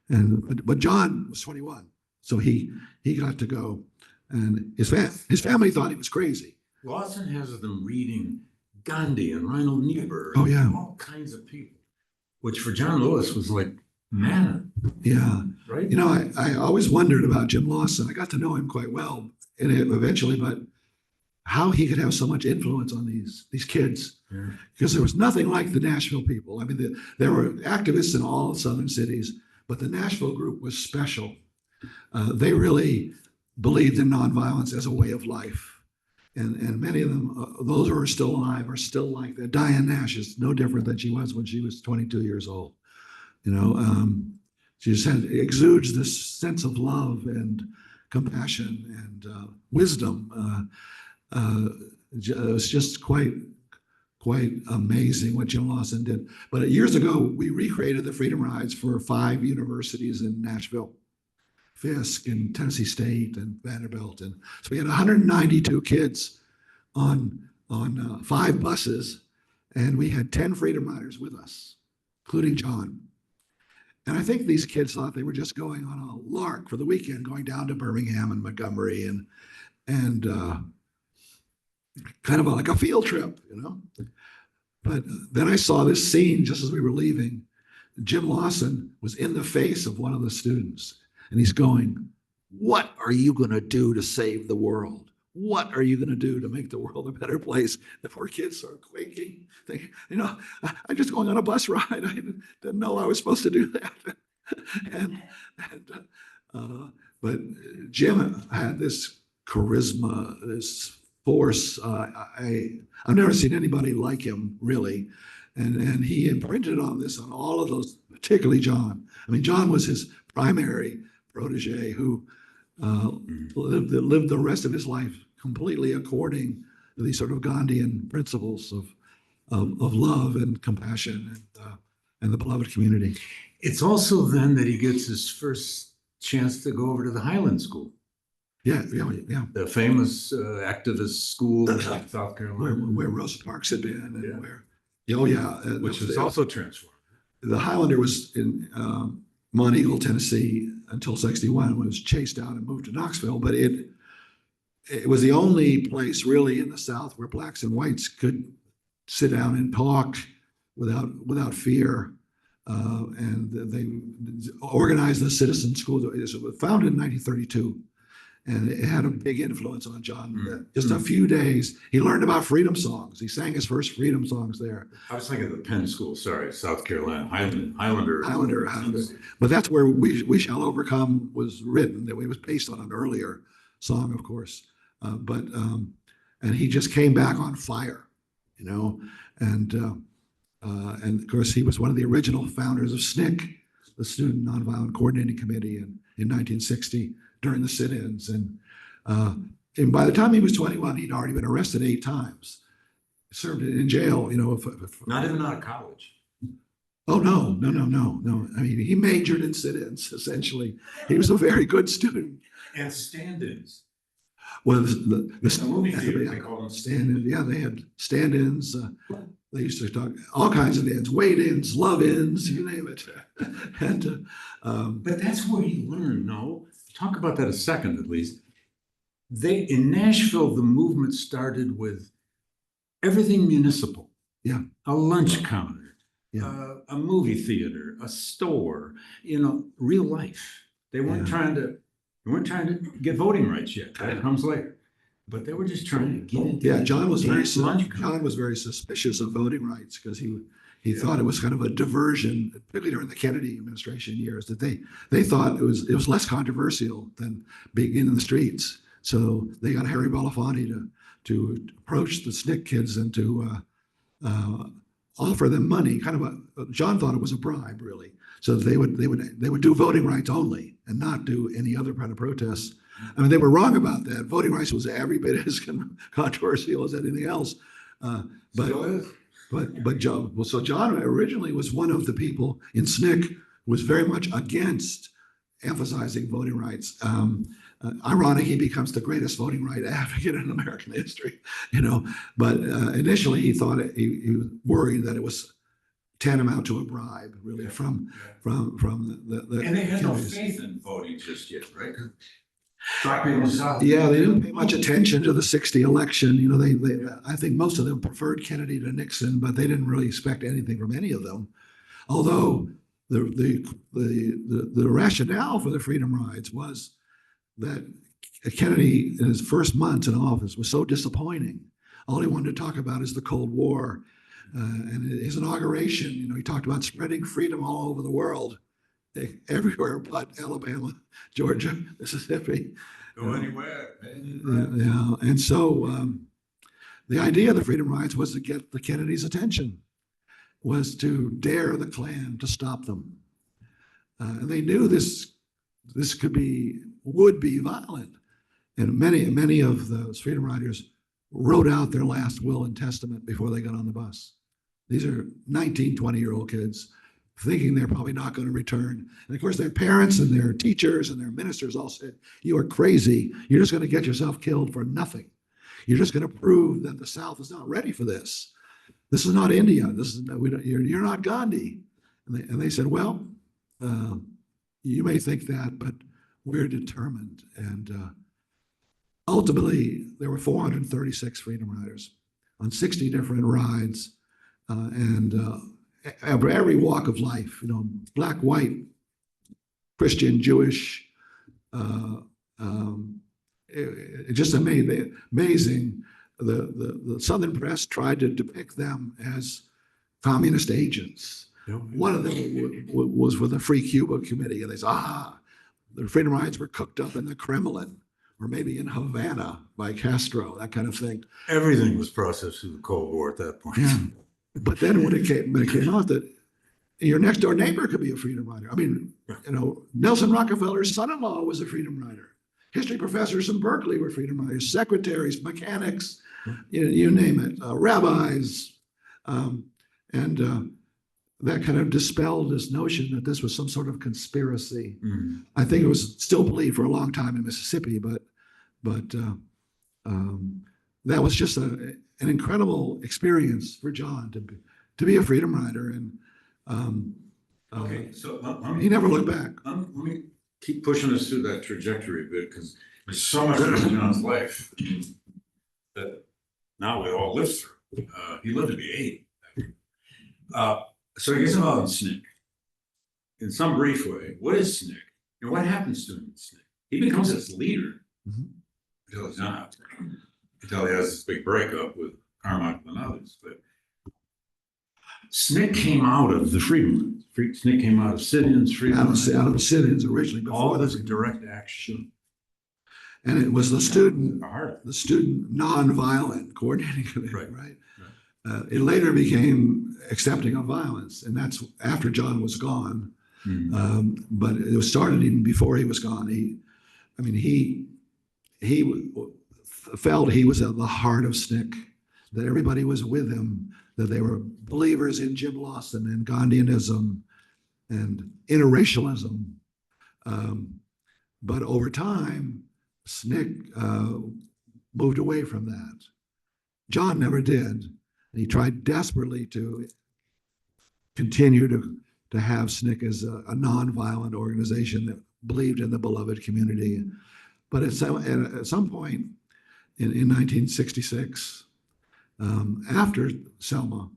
But John was 21, so he got to go, and his family thought he was crazy. Lawson has them reading Gandhi and Reinhold Niebuhr. Oh, yeah. And all kinds of people, which for John Lewis was like manna. Yeah. Right. You know, I always wondered about Jim Lawson. I got to know him quite well eventually, but how he could have so much influence on these kids, because there was nothing like the Nashville people. I mean, there were activists in all southern cities, but the Nashville group was special. They really believed in nonviolence as a way of life. And many of them, those who are still alive, are still like that. Diane Nash is no different than she was when she was 22 years old. You know, she just exudes this sense of love and compassion and wisdom. It was just quite amazing what Jim Lawson did. But years ago, we recreated the Freedom Rides for 5 universities in Nashville. Fisk and Tennessee State and Vanderbilt. And so we had 192 kids on 5 buses, and we had 10 freedom riders with us, including John. And I think these kids thought they were just going on a lark for the weekend, going down to Birmingham and Montgomery and kind of like a field trip, you know. But then I saw this scene just as we were leaving. Jim Lawson was in the face of one of the students. And he's going, "What are you going to do to save the world? What are you going to do to make the world a better place?" The poor kids are quaking. You know, I'm just going on a bus ride. I didn't know I was supposed to do that. But Jim had this charisma, this force. I've never seen anybody like him, really. And he imprinted on all of those, particularly John. I mean, John was his primary protege who lived the rest of his life completely according to these sort of Gandhian principles of love and compassion and the beloved community. It's also then that he gets his first chance to go over to the Highland School. Yeah. The famous activist school in South Carolina. Where Rosa Parks had been and where. Which was also transformed. The Highlander was in Mont Eagle, Tennessee, until '61, when it was chased out and moved to Knoxville. But it was the only place really in the South where blacks and whites could sit down and talk without fear. And they organized the Citizen School. It was founded in 1932. And it had a big influence on John. Just a few days, he learned about freedom songs. He sang his first freedom songs there. I was thinking of the Penn School, South Carolina, Highlander. But that's where We Shall Overcome was written. It was based on an earlier song, of course. And he just came back on fire, you know. And of course, he was one of the original founders of SNCC, the Student Nonviolent Coordinating Committee, in 1960. During the sit-ins, and by the time he was 21, he'd already been arrested 8 times, served in jail. You know, not even out of college. Oh no! I mean, he majored in sit-ins. Essentially, he was a very good student. And stand-ins. Well, the movie theater, they call them stand-ins. Yeah, they had stand-ins. They used to talk all kinds of ins, wait-ins, love-ins, you name it. But that's where he learned. No. Talk about that a second, at least. In Nashville, the movement started with everything municipal. Yeah. A lunch counter, a movie theater, a store, you know, real life. They weren't trying to get voting rights yet. That comes later. But they were just trying to get into John was very suspicious of voting rights because he he thought it was kind of a diversion, particularly during the Kennedy administration years, that they thought it was less controversial than being in the streets. So they got Harry Belafonte to approach the SNCC kids and to offer them money. John thought it was a bribe, really, so that they would do voting rights only and not do any other kind of protests. I mean, they were wrong about that. Voting rights was every bit as controversial as anything else. But John originally was one of the people in SNCC who was very much against emphasizing voting rights. Ironic, he becomes the greatest voting right advocate in American history, But initially, he thought he was worried that it was tantamount to a bribe, really, from the. And they had no faith in voting just yet, right? They didn't pay much attention to the '60 election. I think most of them preferred Kennedy to Nixon, but they didn't really expect anything from any of them. Although the rationale for the freedom rides was that Kennedy, in his first months in office, was so disappointing. All he wanted to talk about is the Cold War. And his inauguration, he talked about spreading freedom all over the world, everywhere but Alabama, Georgia, Mississippi. Go anywhere. And so the idea of the freedom rides was to get the Kennedys' attention, was to dare the Klan to stop them. And they knew this would be violent. And many of those freedom riders wrote out their last will and testament before they got on the bus. These are 19, 20-year-old kids thinking they're probably not going to return. And of course, their parents and their teachers and their ministers all said, "You are crazy. You're just going to get yourself killed for nothing. You're just going to prove that the South is not ready for this. This is not India. You're not Gandhi." And they said, "Well, you may think that, but we're determined." And ultimately, there were 436 freedom riders on 60 different rides, and every walk of life, black, white, Christian, Jewish. It just amazing. The Southern press tried to depict them as communist agents. One of them was with the Free Cuba Committee, and they said, the freedom rides were cooked up in the Kremlin, or maybe in Havana by Castro, that kind of thing. Everything was processed through the Cold War at that point. Yeah. But then when it came out that your next door neighbor could be a freedom rider. I mean, Nelson Rockefeller's son-in-law was a freedom rider. History professors in Berkeley were freedom riders, secretaries, mechanics, you name it, rabbis. And that kind of dispelled this notion that this was some sort of conspiracy. Mm. I think it was still believed for a long time in Mississippi, but that was just an incredible experience for John to be a freedom rider. And okay, so he never looked back. Let me keep pushing us through that trajectory a bit, because there's so much in John's life that now we all live through. He lived to be 80. So he gets involved in SNCC in some brief way. What is SNCC? And what happens to him in SNCC? He becomes its leader until he's not. Until he has this big breakup with Carmichael and others. But SNCC came out of the freedom. SNCC came out of sit-ins, freedom. Out of sit-ins originally. All this direct action. And it was the student nonviolent coordinating committee, right? It later became accepting of violence, and that's after John was gone. But it was started even before he was gone. He felt he was at the heart of SNCC, that everybody was with him, that they were believers in Jim Lawson and Gandhianism and interracialism. But over time, SNCC moved away from that. John never did. He tried desperately to continue to have SNCC as a nonviolent organization that believed in the beloved community. But at some point in 1966, after Selma,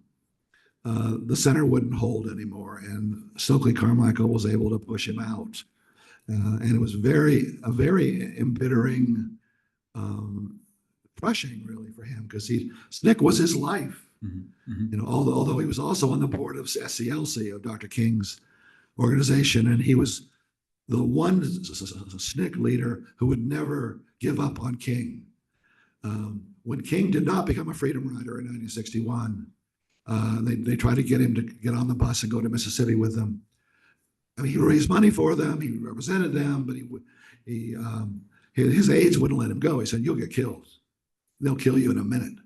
the center wouldn't hold anymore, and Stokely Carmichael was able to push him out. And it was a very embittering crushing, really, for him, because SNCC was his life. You know, although he was also on the board of SCLC, of Dr. King's organization, and he was the one SNCC leader who would never give up on King. When King did not become a freedom rider in 1961, they tried to get him to get on the bus and go to Mississippi with them. I mean, he raised money for them, he represented them, but his aides wouldn't let him go. He said, "You'll get killed. They'll kill you in a minute.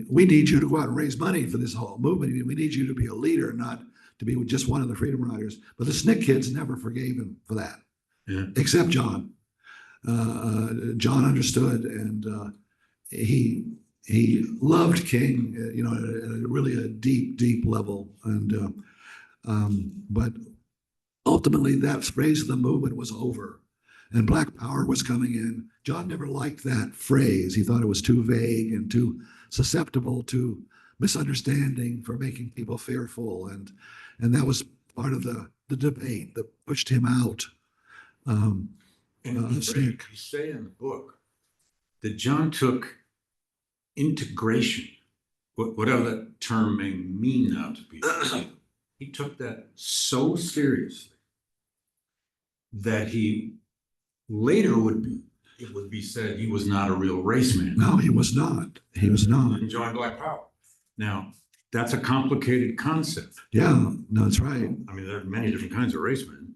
We need you to go out and raise money for this whole movement. We need you to be a leader, not to be just one of the freedom riders." But the SNCC kids never forgave him for that, except John. John understood, and he loved King, you know, at really a deep level. And but ultimately, that phase of the movement was over, and Black Power was coming in. John never liked that phrase. He thought it was too vague and too susceptible to misunderstanding for making people fearful, and that was part of the debate that pushed him out. And you say in the book that John took integration, whatever that term may mean now to people, he took that so seriously that he later it would be said he was not a real race man. No, he was not. He was not. He joined Black Power. Now, that's a complicated concept. Yeah, no, that's right. I mean, there are many different kinds of race men.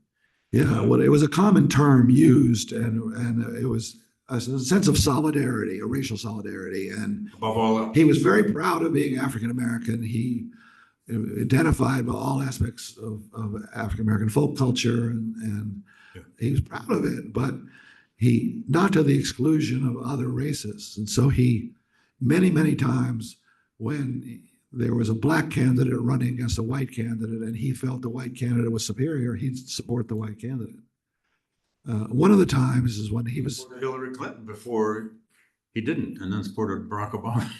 Yeah, well, it was a common term used, and it was a sense of solidarity, a racial solidarity. And above all else, he was very proud of being African American. He identified with all aspects of African American folk culture, and he was proud of it, but he not to the exclusion of other races. And so he, many times when there was a Black candidate running against a white candidate and he felt the white candidate was superior, he'd support the white candidate. One of the times is when he was Hillary Clinton before he didn't, and then supported Barack Obama.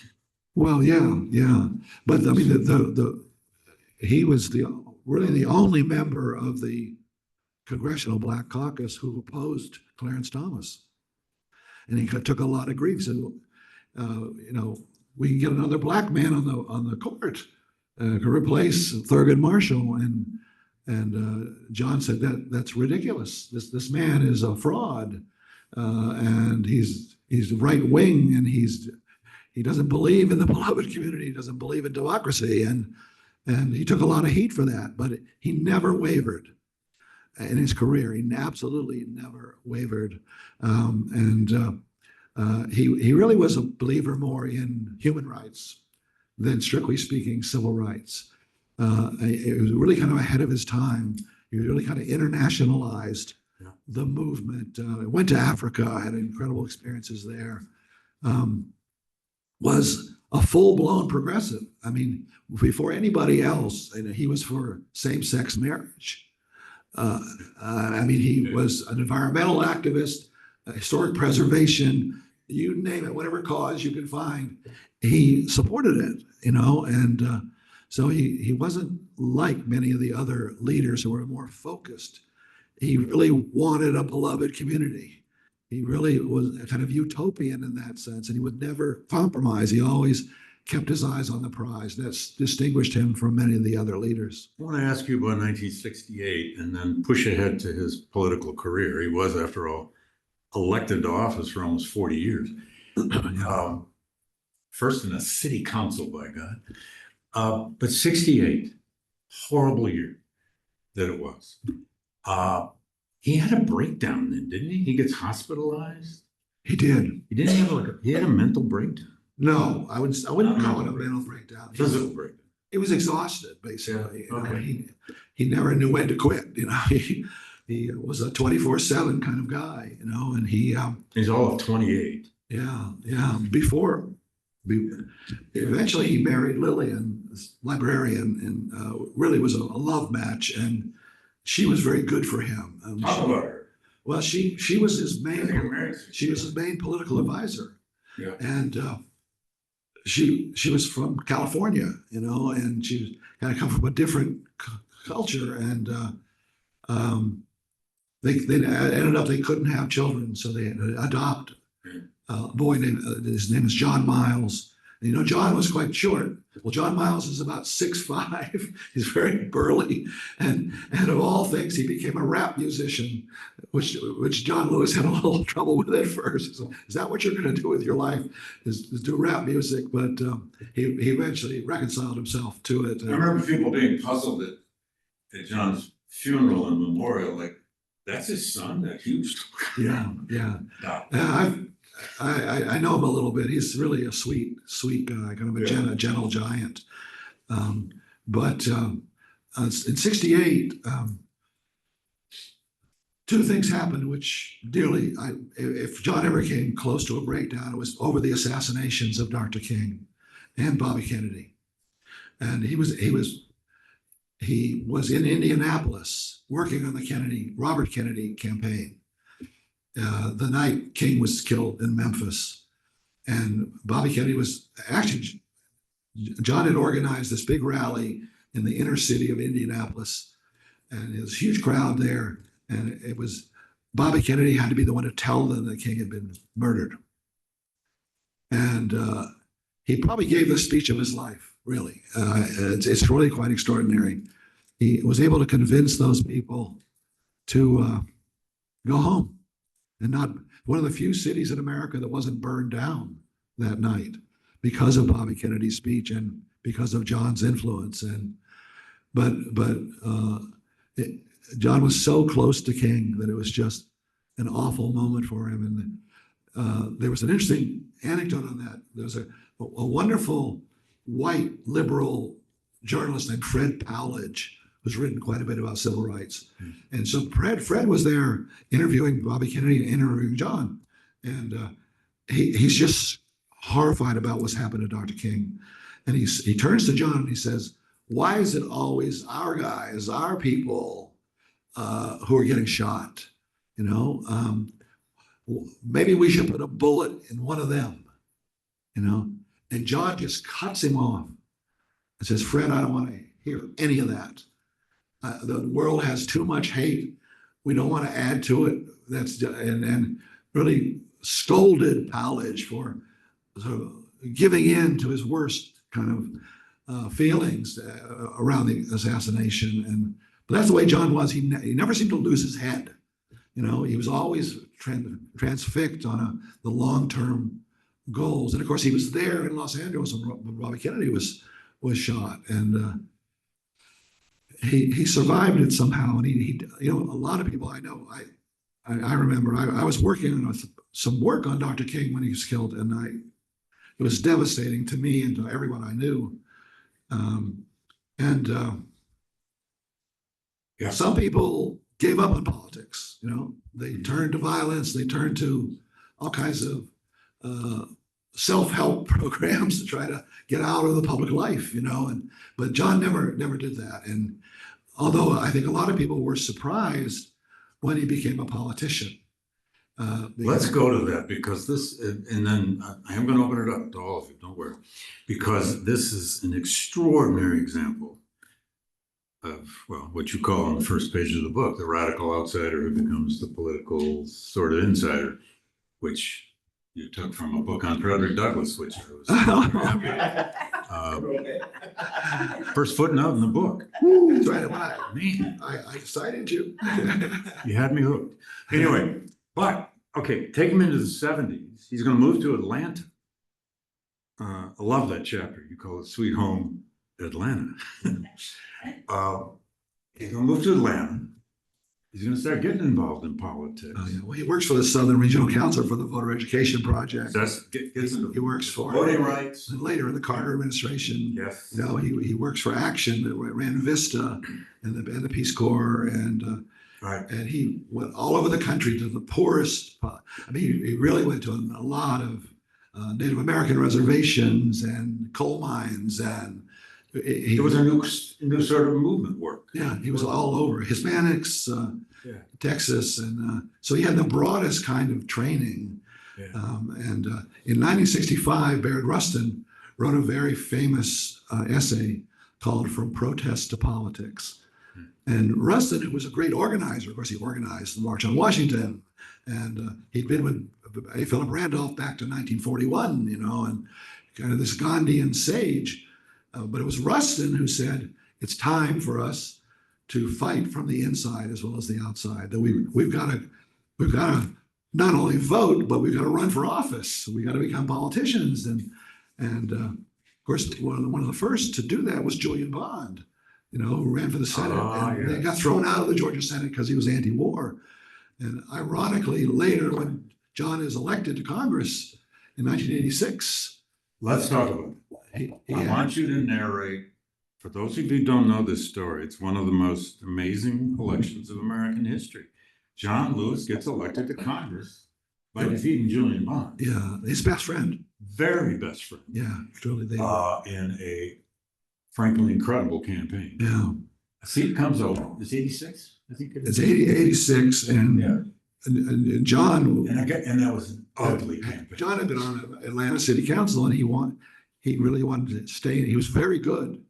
Well, yeah, but I mean, he was really the only member of the Congressional Black Caucus who opposed Clarence Thomas, and he took a lot of grief. So, you know, we can get another Black man on the court to replace Thurgood Marshall, and John said that's ridiculous. This man is a fraud, and he's right wing, and he doesn't believe in the beloved community. He doesn't believe in democracy, and he took a lot of heat for that. But he never wavered in his career. He absolutely never wavered, he really was a believer more in human rights than, strictly speaking, civil rights. It was really kind of ahead of his time. He really kind of internationalized the movement. Went to Africa, had incredible experiences there. Was a full-blown progressive. I mean, before anybody else, he was for same-sex marriage. I mean, he was an environmental activist, historic preservation, you name it, whatever cause you can find, he supported it, you know, and so he wasn't like many of the other leaders who were more focused. He really wanted a beloved community. He really was kind of utopian in that sense, and he would never compromise. He always kept his eyes on the prize. That's distinguished him from many of the other leaders. I want to ask you about 1968 and then push ahead to his political career. He was, after all, elected to office for almost 40 years. First in a city council, by God. But 68, horrible year that it was. He had a breakdown then, didn't he? He gets hospitalized. He did. He didn't have he had a mental breakdown. No, I wouldn't call it a mental breakdown. Physical breakdown. He was exhausted, basically. Yeah. Okay. You know, he never knew when to quit. You know, he was a 24/7 kind of guy. You know, and he's all of 28. Yeah. Eventually, he married Lillian, this librarian, and really was a love match. And she was very good for him. Talk about her. Well, she was his main. She was his main political advisor. Yeah. And she was from California, you know, and she kind of come from a different culture, and they ended up they couldn't have children, so they had to adopt a boy named his name is John Miles, You know, John was quite short. Well, John Miles is about 6'5". He's very burly. And of all things, he became a rap musician, which John Lewis had a little trouble with at first. So, is that what you're going to do with your life? Is do rap music? But he eventually reconciled himself to it. I remember people being puzzled at John's funeral and memorial, like, that's his son, that huge. Yeah. I know him a little bit. He's really a sweet guy, kind of a gentle giant. But in '68, two things happened, which dearly, if John ever came close to a breakdown, it was over the assassinations of Dr. King and Bobby Kennedy. And he was in Indianapolis working on the Robert Kennedy campaign. The night King was killed in Memphis, and Bobby Kennedy was actually, John had organized this big rally in the inner city of Indianapolis, and it was a huge crowd there. And it was Bobby Kennedy had to be the one to tell them that King had been murdered. And he probably gave the speech of his life, really. It's really quite extraordinary. He was able to convince those people to go home. And not one of the few cities in America that wasn't burned down that night because of Bobby Kennedy's speech and because of John's influence. John was so close to King that it was just an awful moment for him. And there was an interesting anecdote on that. There was a wonderful white liberal journalist named Fred Powledge, who's written quite a bit about civil rights. And so Fred was there interviewing Bobby Kennedy and interviewing John. And he's just horrified about what's happened to Dr. King. And he turns to John and he says, why is it always our guys, our people who are getting shot? You know, maybe we should put a bullet in one of them, you know? And John just cuts him off and says, Fred, I don't want to hear any of that. The world has too much hate. We don't want to add to it. And really scolded Powledge for sort of giving in to his worst kind of feelings around the assassination. But that's the way John was. He never seemed to lose his head. You know, he was always transfixed on the long-term goals. And of course, he was there in Los Angeles when Bobby Kennedy was shot. And he survived it somehow. And he, you know, a lot of people I know, I remember I was working on some work on Dr. King when he was killed, and it was devastating to me and to everyone I knew. Some people gave up on politics. You know, they turned to violence. They turned to all kinds of self-help programs to try to get out of the public life. You know, but John never did that. And although I think a lot of people were surprised when he became a politician. Let's go to that, because this, and then I am going to open it up to all of you, don't worry, because this is an extraordinary example of, well, what you call on the first page of the book, the radical outsider who becomes the political sort of insider, which you took from a book on Frederick Douglass, which I was first footnote in the book. That's right. Man, I cited you. You had me hooked. Anyway, but okay, take him into the 70s. He's going to move to Atlanta. I love that chapter. You call it Sweet Home Atlanta. He's going to move to Atlanta. He's going to start getting involved in politics. Oh, yeah. Well, he works for the Southern Regional Council for the Voter Education Project. So He works for voting rights. And later in the Carter administration. Yes. You know, he works for Action that ran Vista and the Peace Corps, and Right. And he went all over the country to the poorest. I mean, he really went to a lot of Native American reservations and coal mines, and it was a new sort of movement work. Yeah, he was all over Hispanics, Texas, and so he had the broadest kind of training. Yeah. And in 1965, Bayard Rustin wrote a very famous essay called "From Protest to Politics." And Rustin, who was a great organizer, of course, he organized the March on Washington, and he'd been with Philip Randolph back to 1941, you know, and kind of this Gandhian sage. But it was Rustin who said, it's time for us to fight from the inside as well as the outside. That we've got to not only vote, but we've got to run for office. We've got to become politicians. And of course, one of the first to do that was Julian Bond, who ran for the Senate. And they got thrown out of the Georgia Senate because he was anti-war. And ironically, later when John is elected to Congress in 1986. Let's talk about it. I want you to narrate, for those of you who don't know this story, it's one of the most amazing elections of American history. John Lewis gets elected to Congress by defeating Julian Bond. Yeah, his best friend. Very best friend. Yeah, truly. In a frankly incredible campaign. Yeah. A seat comes over. It's 86, I think it is. It's 86, and John. And that was an ugly campaign. John had been on Atlanta City Council, and he really wanted to stay. He was very good,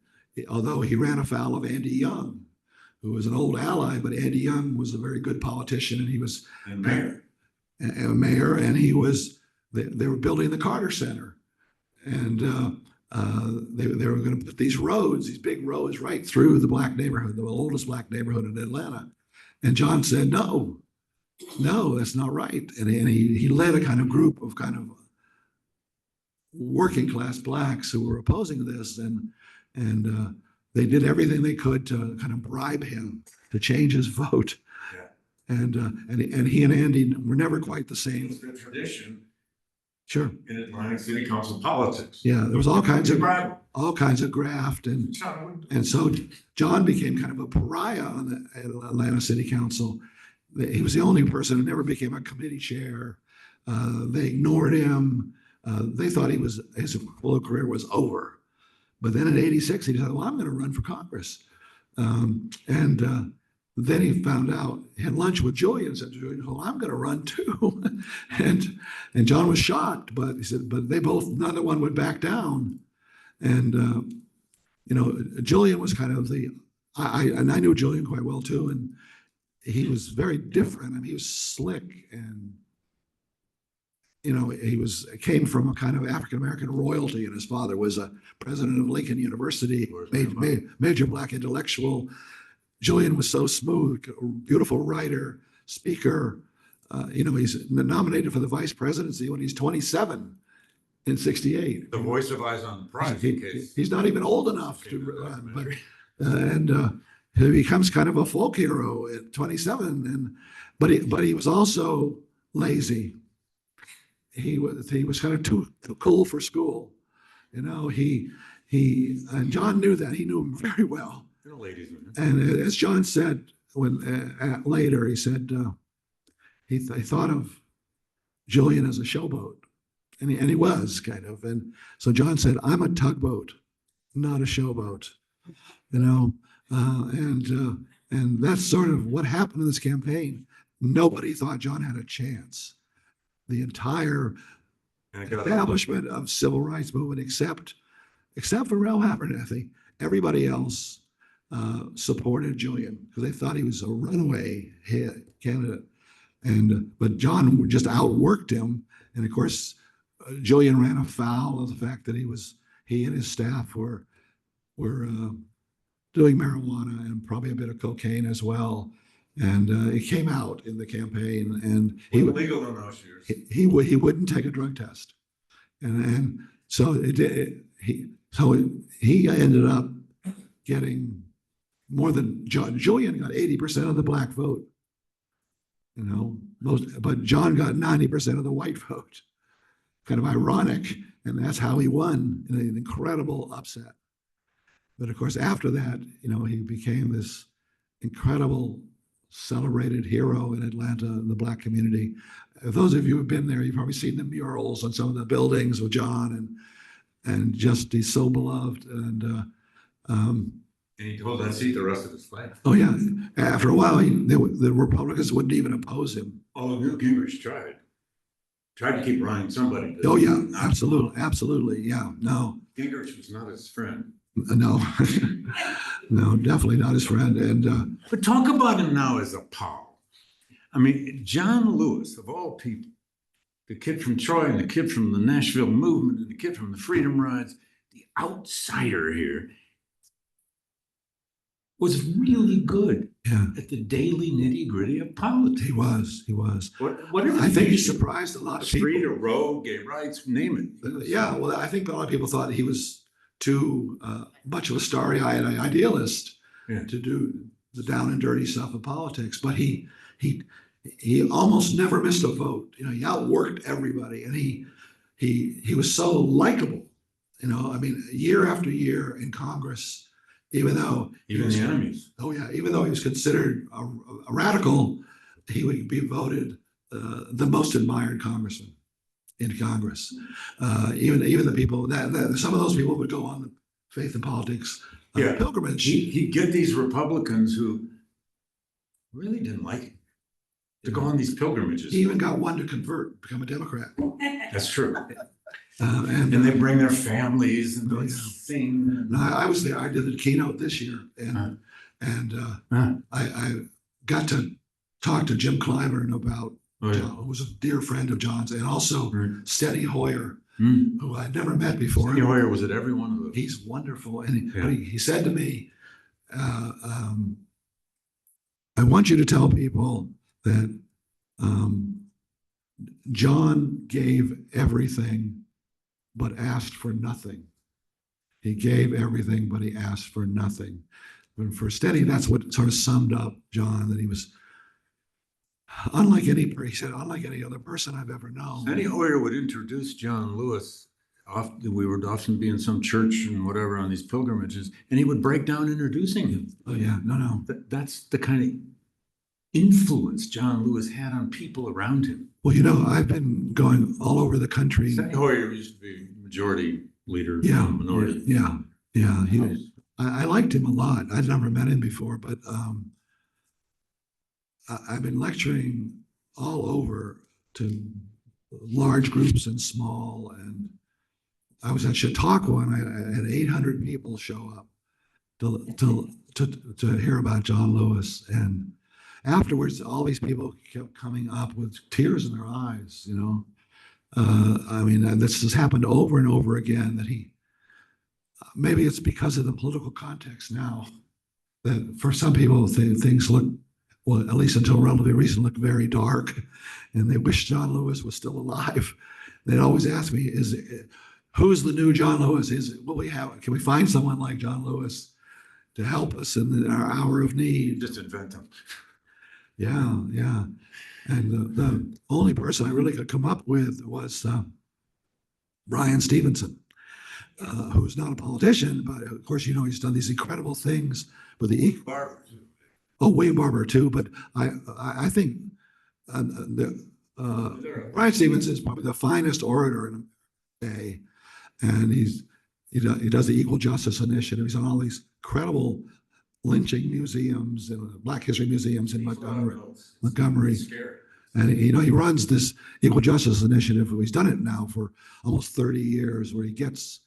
although he ran afoul of Andy Young, who was an old ally, but Andy Young was a very good politician, and he was mayor. Mayor, and they were building the Carter Center, and they were going to put these big roads right through the black neighborhood, the oldest black neighborhood in Atlanta. And John said, no, that's not right. And he led a kind of group of kind of working class blacks who were opposing this, and they did everything they could to kind of bribe him to change his vote. Yeah. And he and Andy were never quite the same. It's the tradition. Sure. In Atlantic City Council politics. Yeah, there was all kinds of graft, and so John became kind of a pariah on the Atlanta City Council. He was the only person who never became a committee chair. They ignored him. They thought his political career was over. But then in '86, he decided, well, I'm going to run for Congress. Then he found out, he had lunch with Julian and said to Julian, well, I'm going to run too. and John was shocked, but he said, but they both, neither one would back down. And, Julian was kind of I knew Julian quite well too. And he was very different. I mean, he was slick, and, he came from a kind of African-American royalty, and his father was a president of Lincoln University, major black intellectual. Julian was so smooth, beautiful writer, speaker. He's nominated for the vice presidency when he's 27 in '68. The voice of Eyes on the Prize. He's not even old enough to run, he becomes kind of a folk hero at 27. But he was also lazy. He was kind of too cool for school. And John knew that. He knew him very well. And as John said later, he said he thought of Julian as a showboat, and he was kind of. And so John said, "I'm a tugboat, not a showboat," and that's sort of what happened in this campaign. Nobody thought John had a chance. The entire establishment of civil rights movement, except for Ralph Abernathy, everybody else supported Julian because they thought he was a runaway candidate, but John just outworked him. And of course, Julian ran afoul of the fact that he and his staff were doing marijuana and probably a bit of cocaine as well. And it came out in the campaign, and he legal in those years. He wouldn't take a drug test, and so he ended up getting more than John. Julian got 80% of the black vote, but John got 90% of the white vote. Kind of ironic, and that's how he won in an incredible upset. But of course, after that, he became this incredible, celebrated hero in Atlanta, in the black community. Those of you who have been there, you've probably seen the murals on some of the buildings with John, and just he's so beloved. And he held that seat the rest of his life. Oh yeah. After a while, the Republicans wouldn't even oppose him. Oh, Newt Gingrich tried to keep running somebody. Oh yeah, absolutely. Yeah, no. Gingrich was not his friend. No, no, definitely not his friend. And but talk about him now as a pal. I mean, John Lewis, of all people, the kid from Troy and the kid from the Nashville movement and the kid from the Freedom Rides, the outsider here was really good at the daily nitty gritty of politics. He was. Whatever I think he surprised a lot of people. Street or road, gay rights, name it. Yeah, well, I think a lot of people thought he was too much of a starry-eyed idealist to do the down and dirty stuff of politics. But he almost never missed a vote. You know, he outworked everybody, and he was so likable. You know, I mean, year after year in Congress. Even the enemies. Oh yeah, even though he was considered a radical, he would be voted the most admired congressman in Congress. Even the people that some of those people would go on the faith and politics pilgrimage. He'd get these Republicans who really didn't like him to go on these pilgrimages. He even got one to convert, become a Democrat. That's true. And they bring their families and they sing. No, I was there. I did the keynote this year, and I got to talk to Jim Clyburn about John, who was a dear friend of John's, and also Steny Hoyer, who I'd never met before. Steny Hoyer was at every one of those. He's wonderful, and he said to me, "I want you to tell people that John gave everything." But asked for nothing. He gave everything, but he asked for nothing. And for Steny, that's what sort of summed up John, that he was unlike any other person I've ever known. Steny Hoyer would introduce John Lewis. We would often be in some church and whatever on these pilgrimages, and he would break down introducing him. Oh yeah, no. That's the kind of influence John Lewis had on people around him. Well, you know, I've been going all over the country. Steny Hoyer used to be majority leader, minority. Yeah. I liked him a lot. I'd never met him before, but I've been lecturing all over to large groups and small. And I was at Chautauqua, and I had 800 people show up to hear about John Lewis. And afterwards, all these people kept coming up with tears in their eyes, you know. I mean, and this has happened over and over again, that maybe it's because of the political context now, that for some people, things look, well, at least until relatively recent, look very dark, and they wish John Lewis was still alive. They'd always ask me, who's the new John Lewis? Can we find someone like John Lewis to help us in our hour of need? Just invent them. Yeah. And the only person I really could come up with was Brian Stevenson, who's not a politician, but of course, you know, he's done these incredible things with the Barber. Oh, William Barber too. But I think Brian Stevenson is probably the finest orator in the day, and he does the Equal Justice Initiative. He's on all these incredible lynching museums and Black History museums in Montgomery. And he runs this Equal Justice Initiative. He's done it now for almost 30 years, where he gets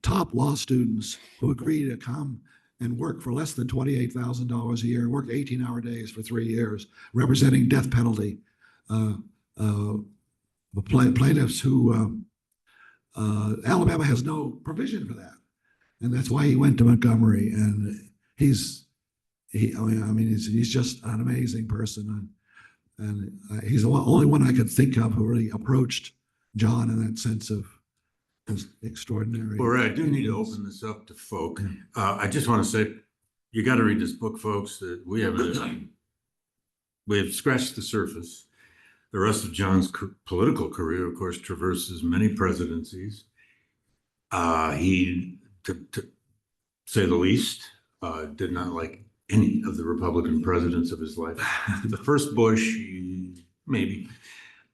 top law students who agree to come and work for less than $28,000 a year, work 18-hour days for 3 years, representing death penalty plaintiffs who Alabama has no provision for that, and that's why he went to Montgomery. And he's just an amazing person, and he's the only one I could think of who really approached John in that sense of extraordinary. Well, Ray, I do need to open this up to folk. I just want to say, you got to read this book, folks. That we have scratched the surface. The rest of John's political career, of course, traverses many presidencies. He, to say the least, did not like any of the Republican presidents of his life. The first Bush, maybe,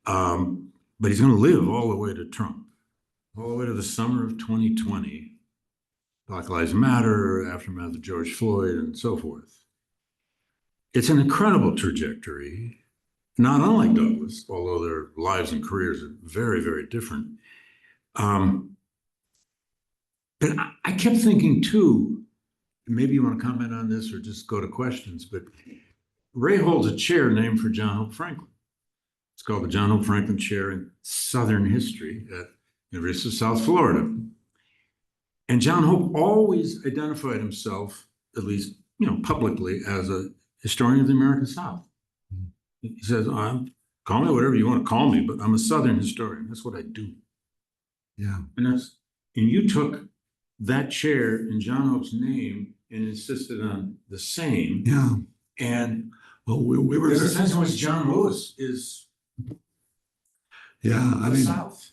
but he's going to live all the way to Trump, all the way to the summer of 2020. Black Lives Matter, aftermath of George Floyd, and so forth. It's an incredible trajectory, not unlike Douglas, although their lives and careers are very, very different. But I kept thinking too, maybe you want to comment on this or just go to questions, but Ray holds a chair named for John Hope Franklin. It's called the John Hope Franklin Chair in Southern History at University of South Florida. And John Hope always identified himself, at least, publicly, as a historian of the American South. He says, call me whatever you want to call me, but I'm a Southern historian. That's what I do. Yeah. And you took that chair in John Hope's name and insisted on the same. Yeah. And well, we were. There's a sense in which John Lewis is. Yeah, I mean, South.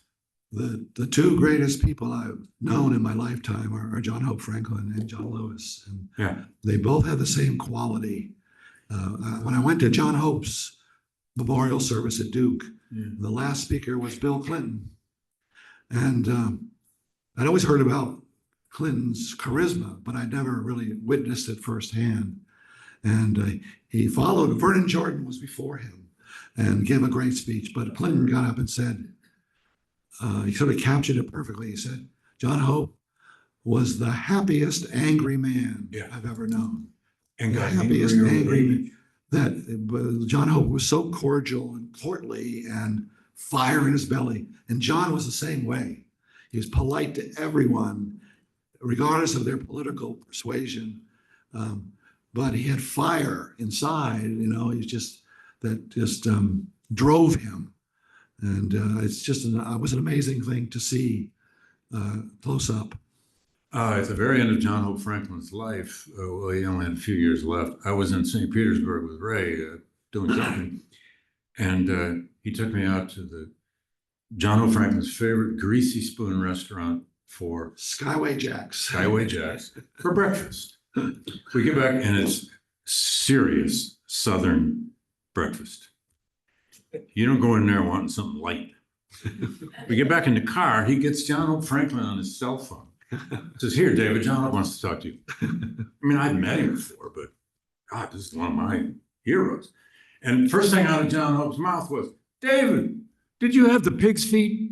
The two greatest people I've known in my lifetime are John Hope Franklin and John Lewis, and Yeah. they both have the same quality. When I went to John Hope's memorial service at Duke, the last speaker was Bill Clinton, and I'd always heard about Clinton's charisma, but I'd never really witnessed it firsthand. And he followed. Vernon Jordan was before him and gave a great speech, but Clinton got up and said, he sort of captured it perfectly. He said, John Hope was the happiest angry man I've ever known. And the got happiest angry man. That John Hope was so cordial and courtly and fire in his belly. And John was the same way. He was polite to everyone, regardless of their political persuasion. But he had fire inside, he's just drove him. And it was an amazing thing to see close up. At the very end of John Hope Franklin's life, well, he only had a few years left. I was in St. Petersburg with Ray doing something, and he took me out to the John Hope Franklin's favorite greasy spoon restaurant for Skyway Jacks for breakfast. We get back, and it's serious Southern breakfast. You don't go in there wanting something light. We get back in the car. He gets John Hope Franklin on his cell phone. Says, here, David, John Hope wants to talk to you. I mean, I'd met him before, but God, this is one of my heroes. And first thing out of John Hope's mouth was, David, did you have the pig's feet?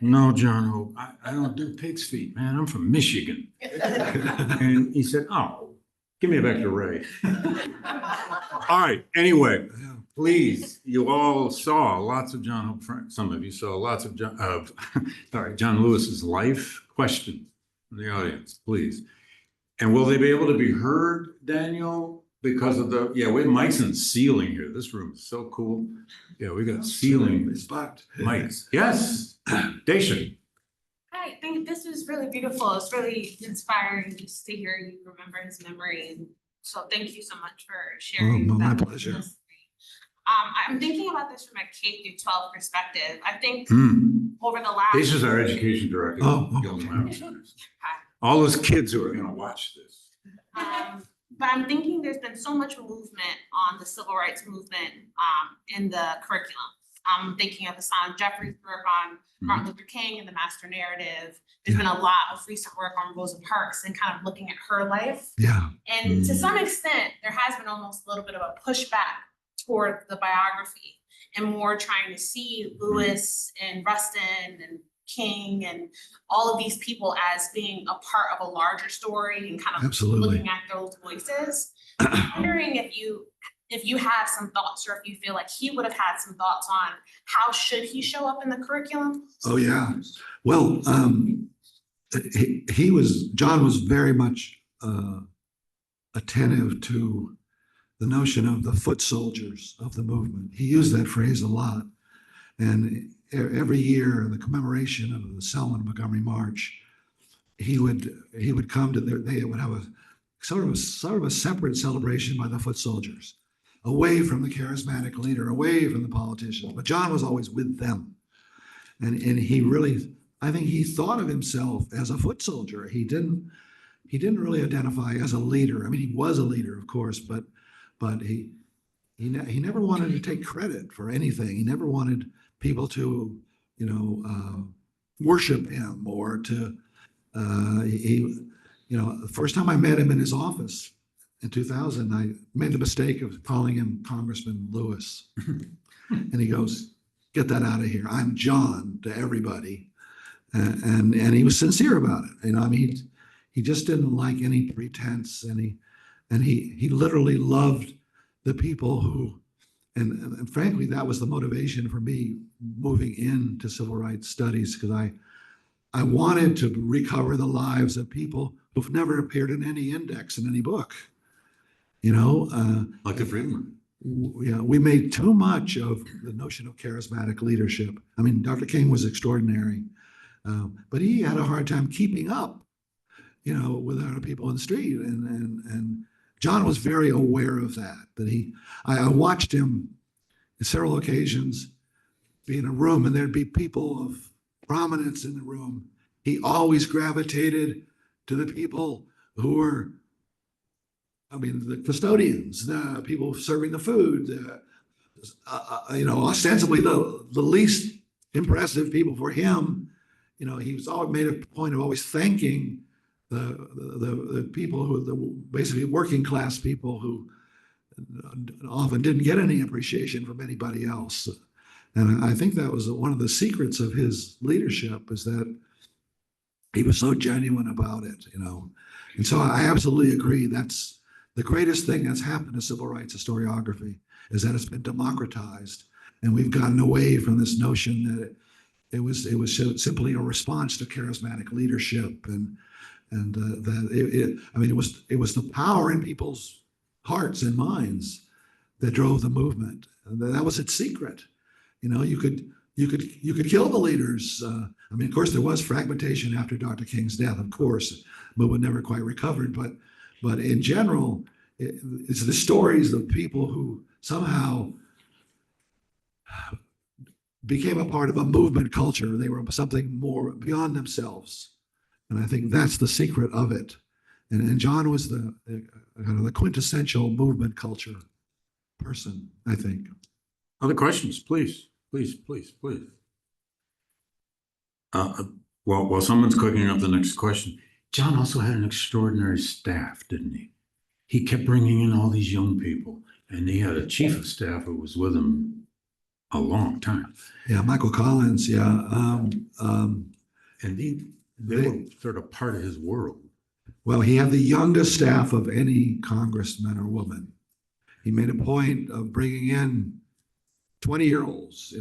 No, John Hope, I don't do pig's feet, man. I'm from Michigan. And he said, oh, give me back to Ray. All right, anyway. Please, you all saw lots of John Hope Franklin. Some of you saw lots of John Lewis's life. Question from the audience, please. And will they be able to be heard, Daniel? Because of we have mics and ceiling here. This room is so cool. Yeah, we got ceiling mics. Yes, Daisha. Hi, I think this was really beautiful. It's really inspiring just to hear you remember his memory. And so thank you so much for sharing. My pleasure. I'm thinking about this from a K through 12 perspective. I think over the last. This is our education director. All those kids who are going to watch this. But I'm thinking there's been so much movement on the civil rights movement in the curriculum. I'm thinking of Hassan Jeffries' work on Martin Luther King and the master narrative. There's been a lot of recent work on Rosa Parks and kind of looking at her life. Yeah. And to some extent, there has been almost a little bit of a pushback toward the biography and more trying to see Lewis and Rustin and King and all of these people as being a part of a larger story and kind of looking at those voices. I'm wondering if you have some thoughts or if you feel like he would have had some thoughts on how should he show up in the curriculum? Oh, yeah. Well, John was very much attentive to the notion of the foot soldiers of the movement. He used that phrase a lot. And every year, the commemoration of the Selma and Montgomery March, he would come to they would have a sort of a separate celebration by the foot soldiers, away from the charismatic leader, away from the politicians. But John was always with them. And he really, I think he thought of himself as a foot soldier. He didn't really identify as a leader. I mean, he was a leader, of course, but he never wanted to take credit for anything. He never wanted people to, worship him or to, the first time I met him in his office in 2000, I made the mistake of calling him Congressman Lewis. And he goes, get that out of here. I'm John to everybody. And he was sincere about it. He just didn't like any pretense, and he literally loved the people who and frankly, that was the motivation for me moving into civil rights studies, because I wanted to recover the lives of people who've never appeared in any index in any book. Like the Freedmen. We made too much of the notion of charismatic leadership. I mean, Dr. King was extraordinary, but he had a hard time keeping up, with other people in the street. And John was very aware of that. I watched him on several occasions be in a room, and there'd be people of prominence in the room. He always gravitated to the people who were, the custodians, the people serving the food, ostensibly the least impressive people for him. He was always made a point of always thanking the people basically working class people who often didn't get any appreciation from anybody else. And I think that was one of the secrets of his leadership, is that he was so genuine about it, And so I absolutely agree. That's the greatest thing that's happened to civil rights historiography, is that it's been democratized, and we've gotten away from this notion that it was simply a response to charismatic leadership, and that it was the power in people's hearts and minds that drove the movement. And that was its secret. You could kill the leaders. Of course, there was fragmentation after Dr. King's death. Of course, movement never quite recovered. But in general, it's the stories of people who somehow became a part of a movement culture. They were something more beyond themselves. And I think that's the secret of it. And John was the kind of the quintessential movement culture person, I think. Other questions, please. While someone's cooking up the next question, John also had an extraordinary staff, didn't he? He kept bringing in all these young people, and he had a chief of staff who was with him a long time. Yeah, Michael Collins. Yeah, and they were sort of part of his world. Well, he had the youngest staff of any congressman or woman. He made a point of bringing in 20-year-olds.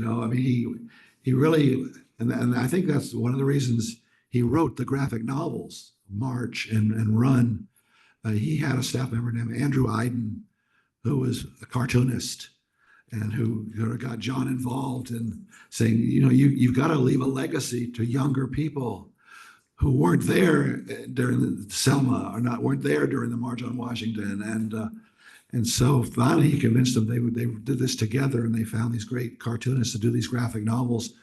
He really, and I think that's one of the reasons he wrote the graphic novels, March and Run. He had a staff member named Andrew Iden, who was a cartoonist, and who got John involved in saying, you've got to leave a legacy to younger people who weren't there during Selma, or weren't there during the March on Washington. And so finally he convinced them they did this together, and they found these great cartoonists to do these graphic novels.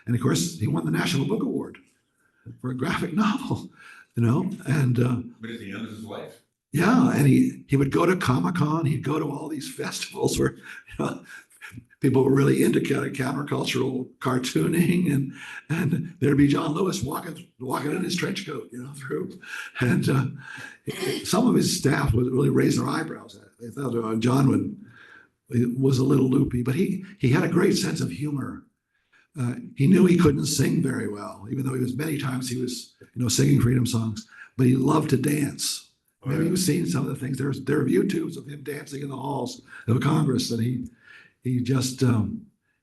And of course, he won the National Book Award for a graphic novel, and but at the end of his life. Yeah, and he would go to Comic-Con, he'd go to all these festivals where people were really into kind of countercultural cartooning, and there'd be John Lewis walking in his trench coat, through. And some of his staff would really raise their eyebrows at it. They thought John was a little loopy, but he had a great sense of humor. He knew he couldn't sing very well, even though many times he was, singing freedom songs, but he loved to dance. Maybe you've seen some of the things. There are YouTubes of him dancing in the halls of Congress, and he just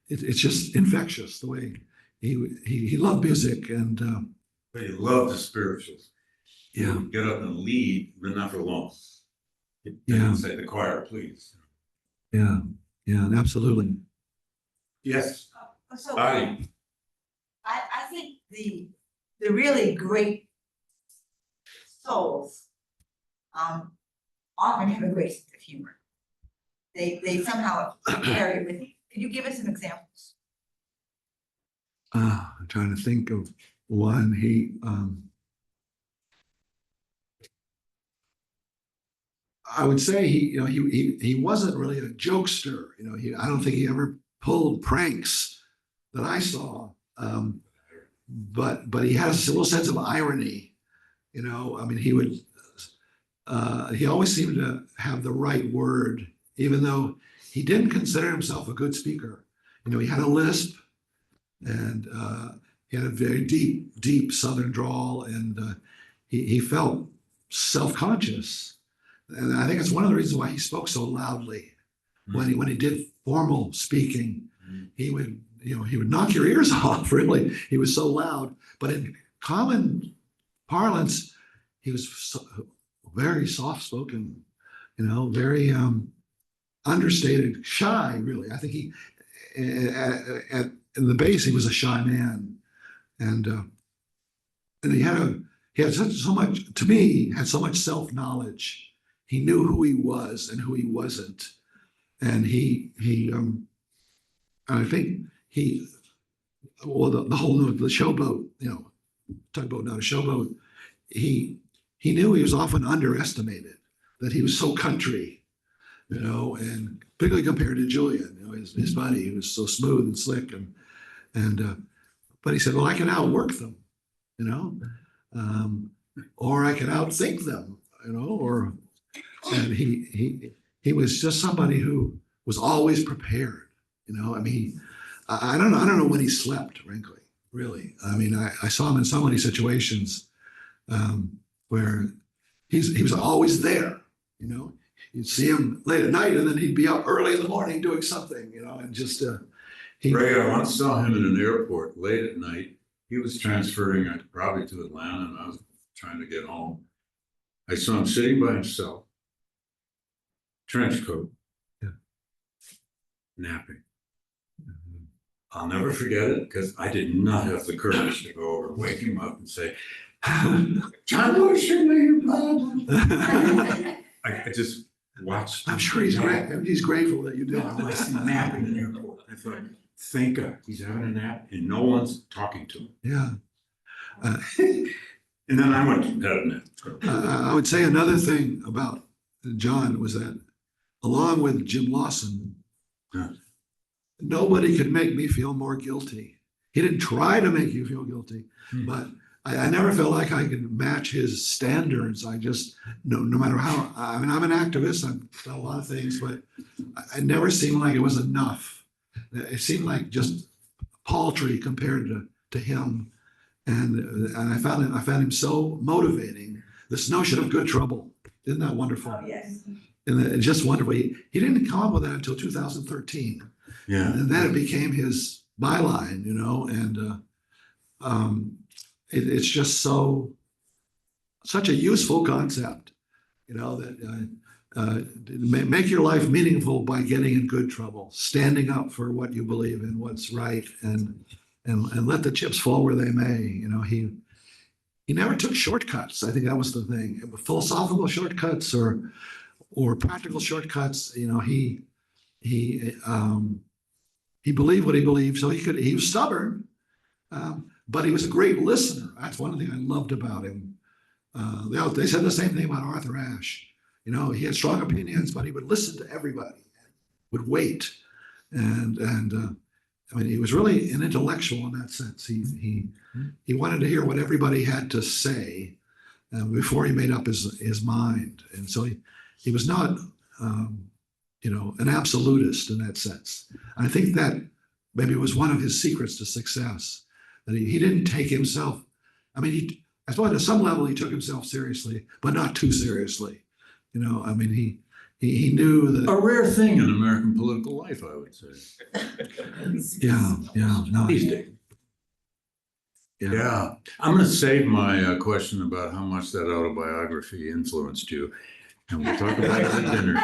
it's just infectious the way he loved music, and but he loved the spirituals. Yeah, he would get up and lead, but not for long. Yeah, say the choir, please. Yeah, absolutely. Yes. So I think the really great souls often have a great sense of humor. They somehow carry it with you. Can you give us some examples? I'm trying to think of one. I would say he wasn't really a jokester. I don't think he ever pulled pranks that I saw. But he has a little sense of irony. He always seemed to have the right word, even though he didn't consider himself a good speaker. He had a lisp, and he had a very deep Southern drawl, and he felt self-conscious. And I think it's one of the reasons why he spoke so loudly, when he did formal speaking, he would knock your ears off, really. He was so loud. But in common parlance, he was very soft-spoken, very understated, shy, really. I think in the base, he was a shy man. And he had so much, to me, had so much self-knowledge. He knew who he was and who he wasn't. And I think the showboat, tugboat, not a showboat. He knew he was often underestimated, that he was so country, and particularly compared to Julian, his buddy, he was so smooth and slick, but he said, well, I can outwork them, or I can outthink them, and he was just somebody who was always prepared, I don't know when he slept, frankly, really. I mean, I saw him in so many situations where he was always there, You'd see him late at night and then he'd be up early in the morning doing something, and just Ray, I once saw him in an airport late at night. He was transferring probably to Atlanta, and I was trying to get home. I saw him sitting by himself, trench coat, napping. I'll never forget it because I did not have the courage to go over and wake him up and say, John Lewis, your problem. I just watched. I'm sure he's grateful that you did. I see him napping in the airport. I thought, thank God he's having a nap and no one's talking to him. Yeah. And then I went to had a nap. I would say another thing about John was that, along with Jim Lawson, nobody could make me feel more guilty. He didn't try to make you feel guilty, but I never felt like I could match his standards. I just, no matter how, I'm an activist, I've done a lot of things, but it never seemed like it was enough. It seemed like just paltry compared to him. And I found him so motivating. This notion of good trouble, isn't that wonderful? Oh, yes. And it's just wonderful. He didn't come up with that until 2013. Yeah. And then it became his byline, and it's just such a useful concept, that make your life meaningful by getting in good trouble, standing up for what you believe in, what's right, and let the chips fall where they may. He never took shortcuts. I think that was the thing. Philosophical shortcuts or practical shortcuts. He believed what he believed, so he was stubborn, but he was a great listener. That's one thing I loved about him. They said the same thing about Arthur Ashe. He had strong opinions, but he would listen to everybody, would wait, and he was really an intellectual in that sense. He wanted to hear what everybody had to say before he made up his mind, and so he was not an absolutist in that sense. And I think that maybe was one of his secrets to success, that he didn't take himself. I suppose at some level he took himself seriously, but not too seriously. He knew that. A rare thing in American political life, I would say. Yeah. No, These days. Yeah. I'm going to save my question about how much that autobiography influenced you. And we'll talk about it at dinner.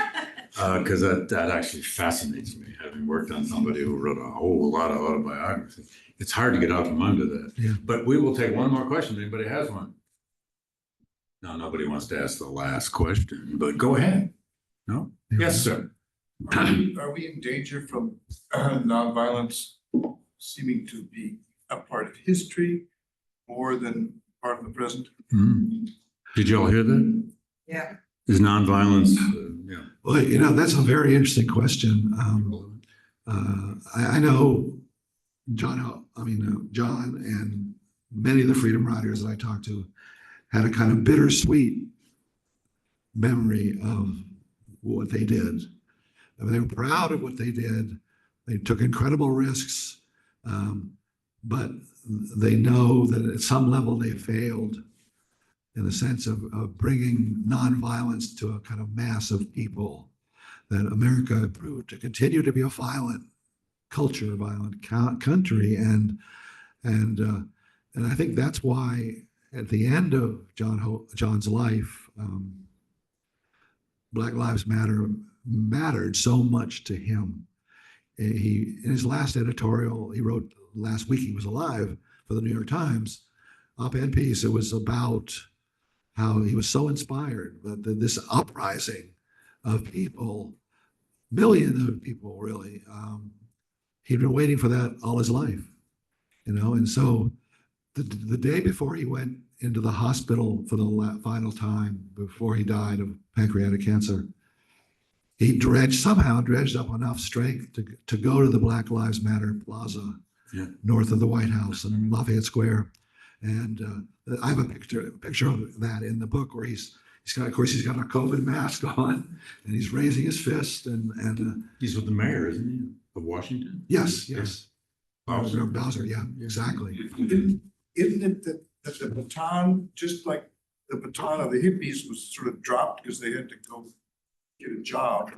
Because that actually fascinates me, having worked on somebody who wrote a whole lot of autobiography. It's hard to get out from under that. Yeah. But we will take one more question. Anybody has one? No, nobody wants to ask the last question, but go ahead. No? Yes, sir. Are we in danger from nonviolence seeming to be a part of history more than part of the present? Did you all hear that? Yeah. Is nonviolence, Well, that's a very interesting question. I know John and many of the freedom riders that I talked to had a kind of bittersweet memory of what they did. They were proud of what they did. They took incredible risks, but they know that at some level they failed in the sense of bringing nonviolence to a kind of mass of people. that America proved to continue to be a violent culture, a violent country, and I think that's why at the end of John's life, Black Lives Matter mattered so much to him. In his last editorial he wrote last week he was alive for the New York Times op-ed piece, it was about how he was so inspired that this uprising of people, millions of people really, he'd been waiting for that all his life, and so the day before he went into the hospital for the final time before he died of pancreatic cancer, he somehow dredged up enough strength to go to the Black Lives Matter Plaza north of the White House in Lafayette Square. And I have a picture of that in the book where he's got a COVID mask on and he's raising his fist and He's with the mayor, isn't he, of Washington? yes. Bowser. Bowser, yeah, exactly. Isn't it that the baton, just like the baton of the hippies was sort of dropped because they had to go get a job?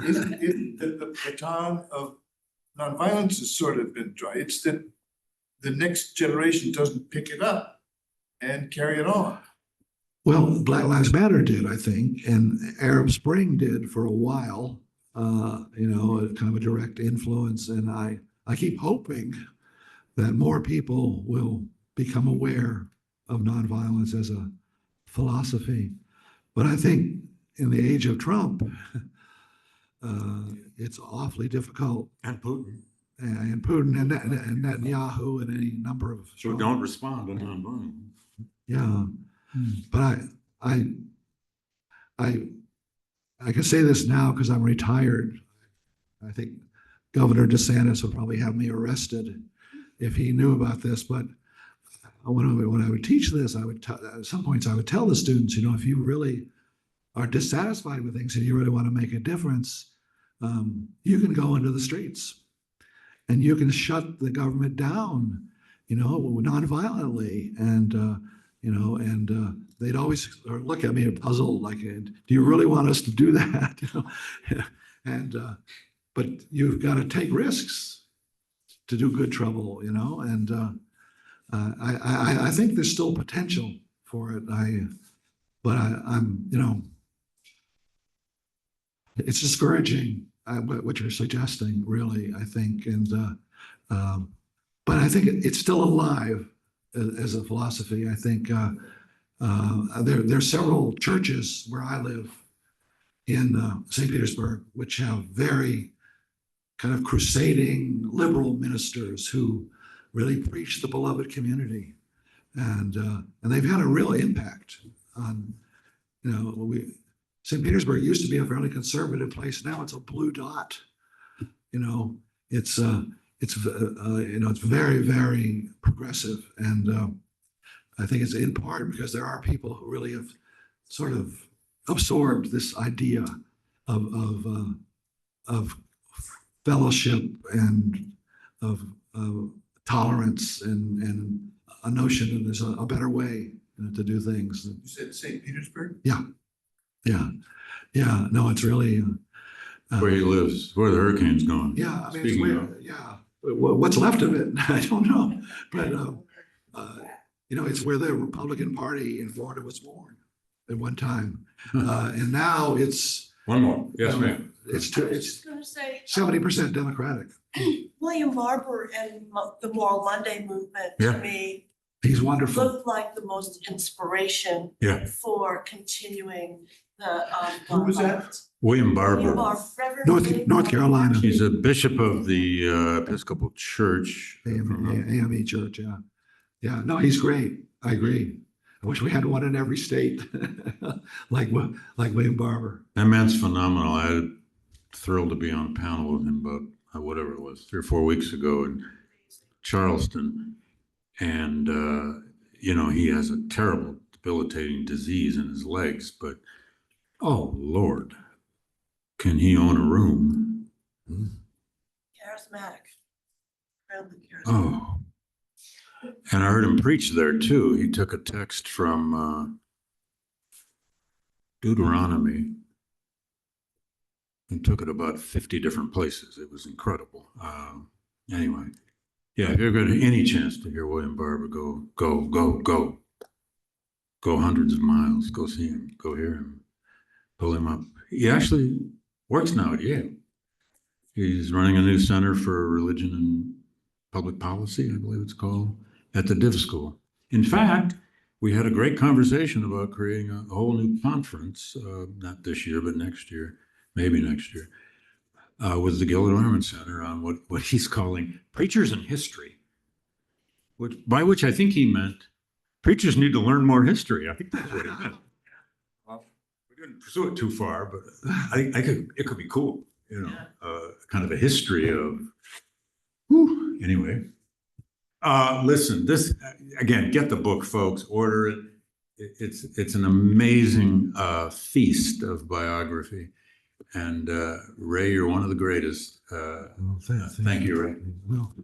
Isn't it that the baton of nonviolence has sort of been dry? It's that the next generation doesn't pick it up and carry it on. Well, Black Lives Matter did, I think, and Arab Spring did for a while, kind of a direct influence. And I keep hoping that more people will become aware of nonviolence as a philosophy. But I think in the age of Trump, it's awfully difficult. And Putin. And Putin and Netanyahu and any number of. So don't respond to nonviolence. Yeah, but I can say this now because I'm retired. I think Governor DeSantis would probably have me arrested if he knew about this. But when I would teach this, at some points I would tell the students, if you really are dissatisfied with things and you really want to make a difference, you can go into the streets and you can shut the government down, nonviolently. And they'd always look at me puzzled, like, do you really want us to do that? But you've got to take risks to do good trouble, and I think there's still potential for it. I'm it's discouraging what you're suggesting, really, I think. But I think it's still alive as a philosophy. I think there's several churches where I live in St. Petersburg, which have very kind of crusading liberal ministers who really preach the beloved community. And they've had a real impact on, St. Petersburg used to be a fairly conservative place. Now it's a blue dot. It's very, very progressive. And I think it's in part because there are people who really have sort of absorbed this idea of fellowship and of tolerance and a notion that there's a better way to do things. You said St. Petersburg? Yeah. No, it's really Where he lives, where the hurricane's going. Yeah, I mean, Speaking it's what's left of it, I don't know, but it's where the Republican Party in Florida was born at one time, and now it's One more. Yes, ma'am. it's Gonna say, 70% Democratic. William Barber and the Moral Monday movement Yeah. to me He's wonderful. looked like the most inspiration Yeah. for continuing the. Who was that? nonviolence. William William Barber. Reverend William North Barber. Carolina. He's a bishop of the Episcopal Church. AME Church, yeah. No, he's great. I agree. I wish we had one in every state, like William Barber. That man's phenomenal. I had thrilled to be on a panel with him about whatever it was, 3 or 4 weeks ago in Charleston. And, he has a terrible debilitating disease in his legs, but oh Lord, can he own a room? Charismatic. Incredibly charismatic. Oh. And I heard him preach there too. He took a text from Deuteronomy and took it about 50 different places. It was incredible. Anyway, yeah, if you're going to any chance to hear William Barber, go hundreds of miles, go see him, go hear him, pull him up. He actually works now at Yale. He's running a new center for religion and public policy, I believe it's called, at the Div School. In fact, we had a great conversation about creating a whole new conference, not this year, but next year, maybe next year, with the Gilder Lehrman Center on what he's calling preachers in history, by which I think he meant preachers need to learn more history. I think that's what he meant. Well, we didn't pursue it too far, but it could be cool, you know, kind of a history of, anyway. Listen, this, again, get the book, folks, order it. It's an amazing feast of biography. And Ray, you're one of the greatest. Well, Thank you, Ray. Well,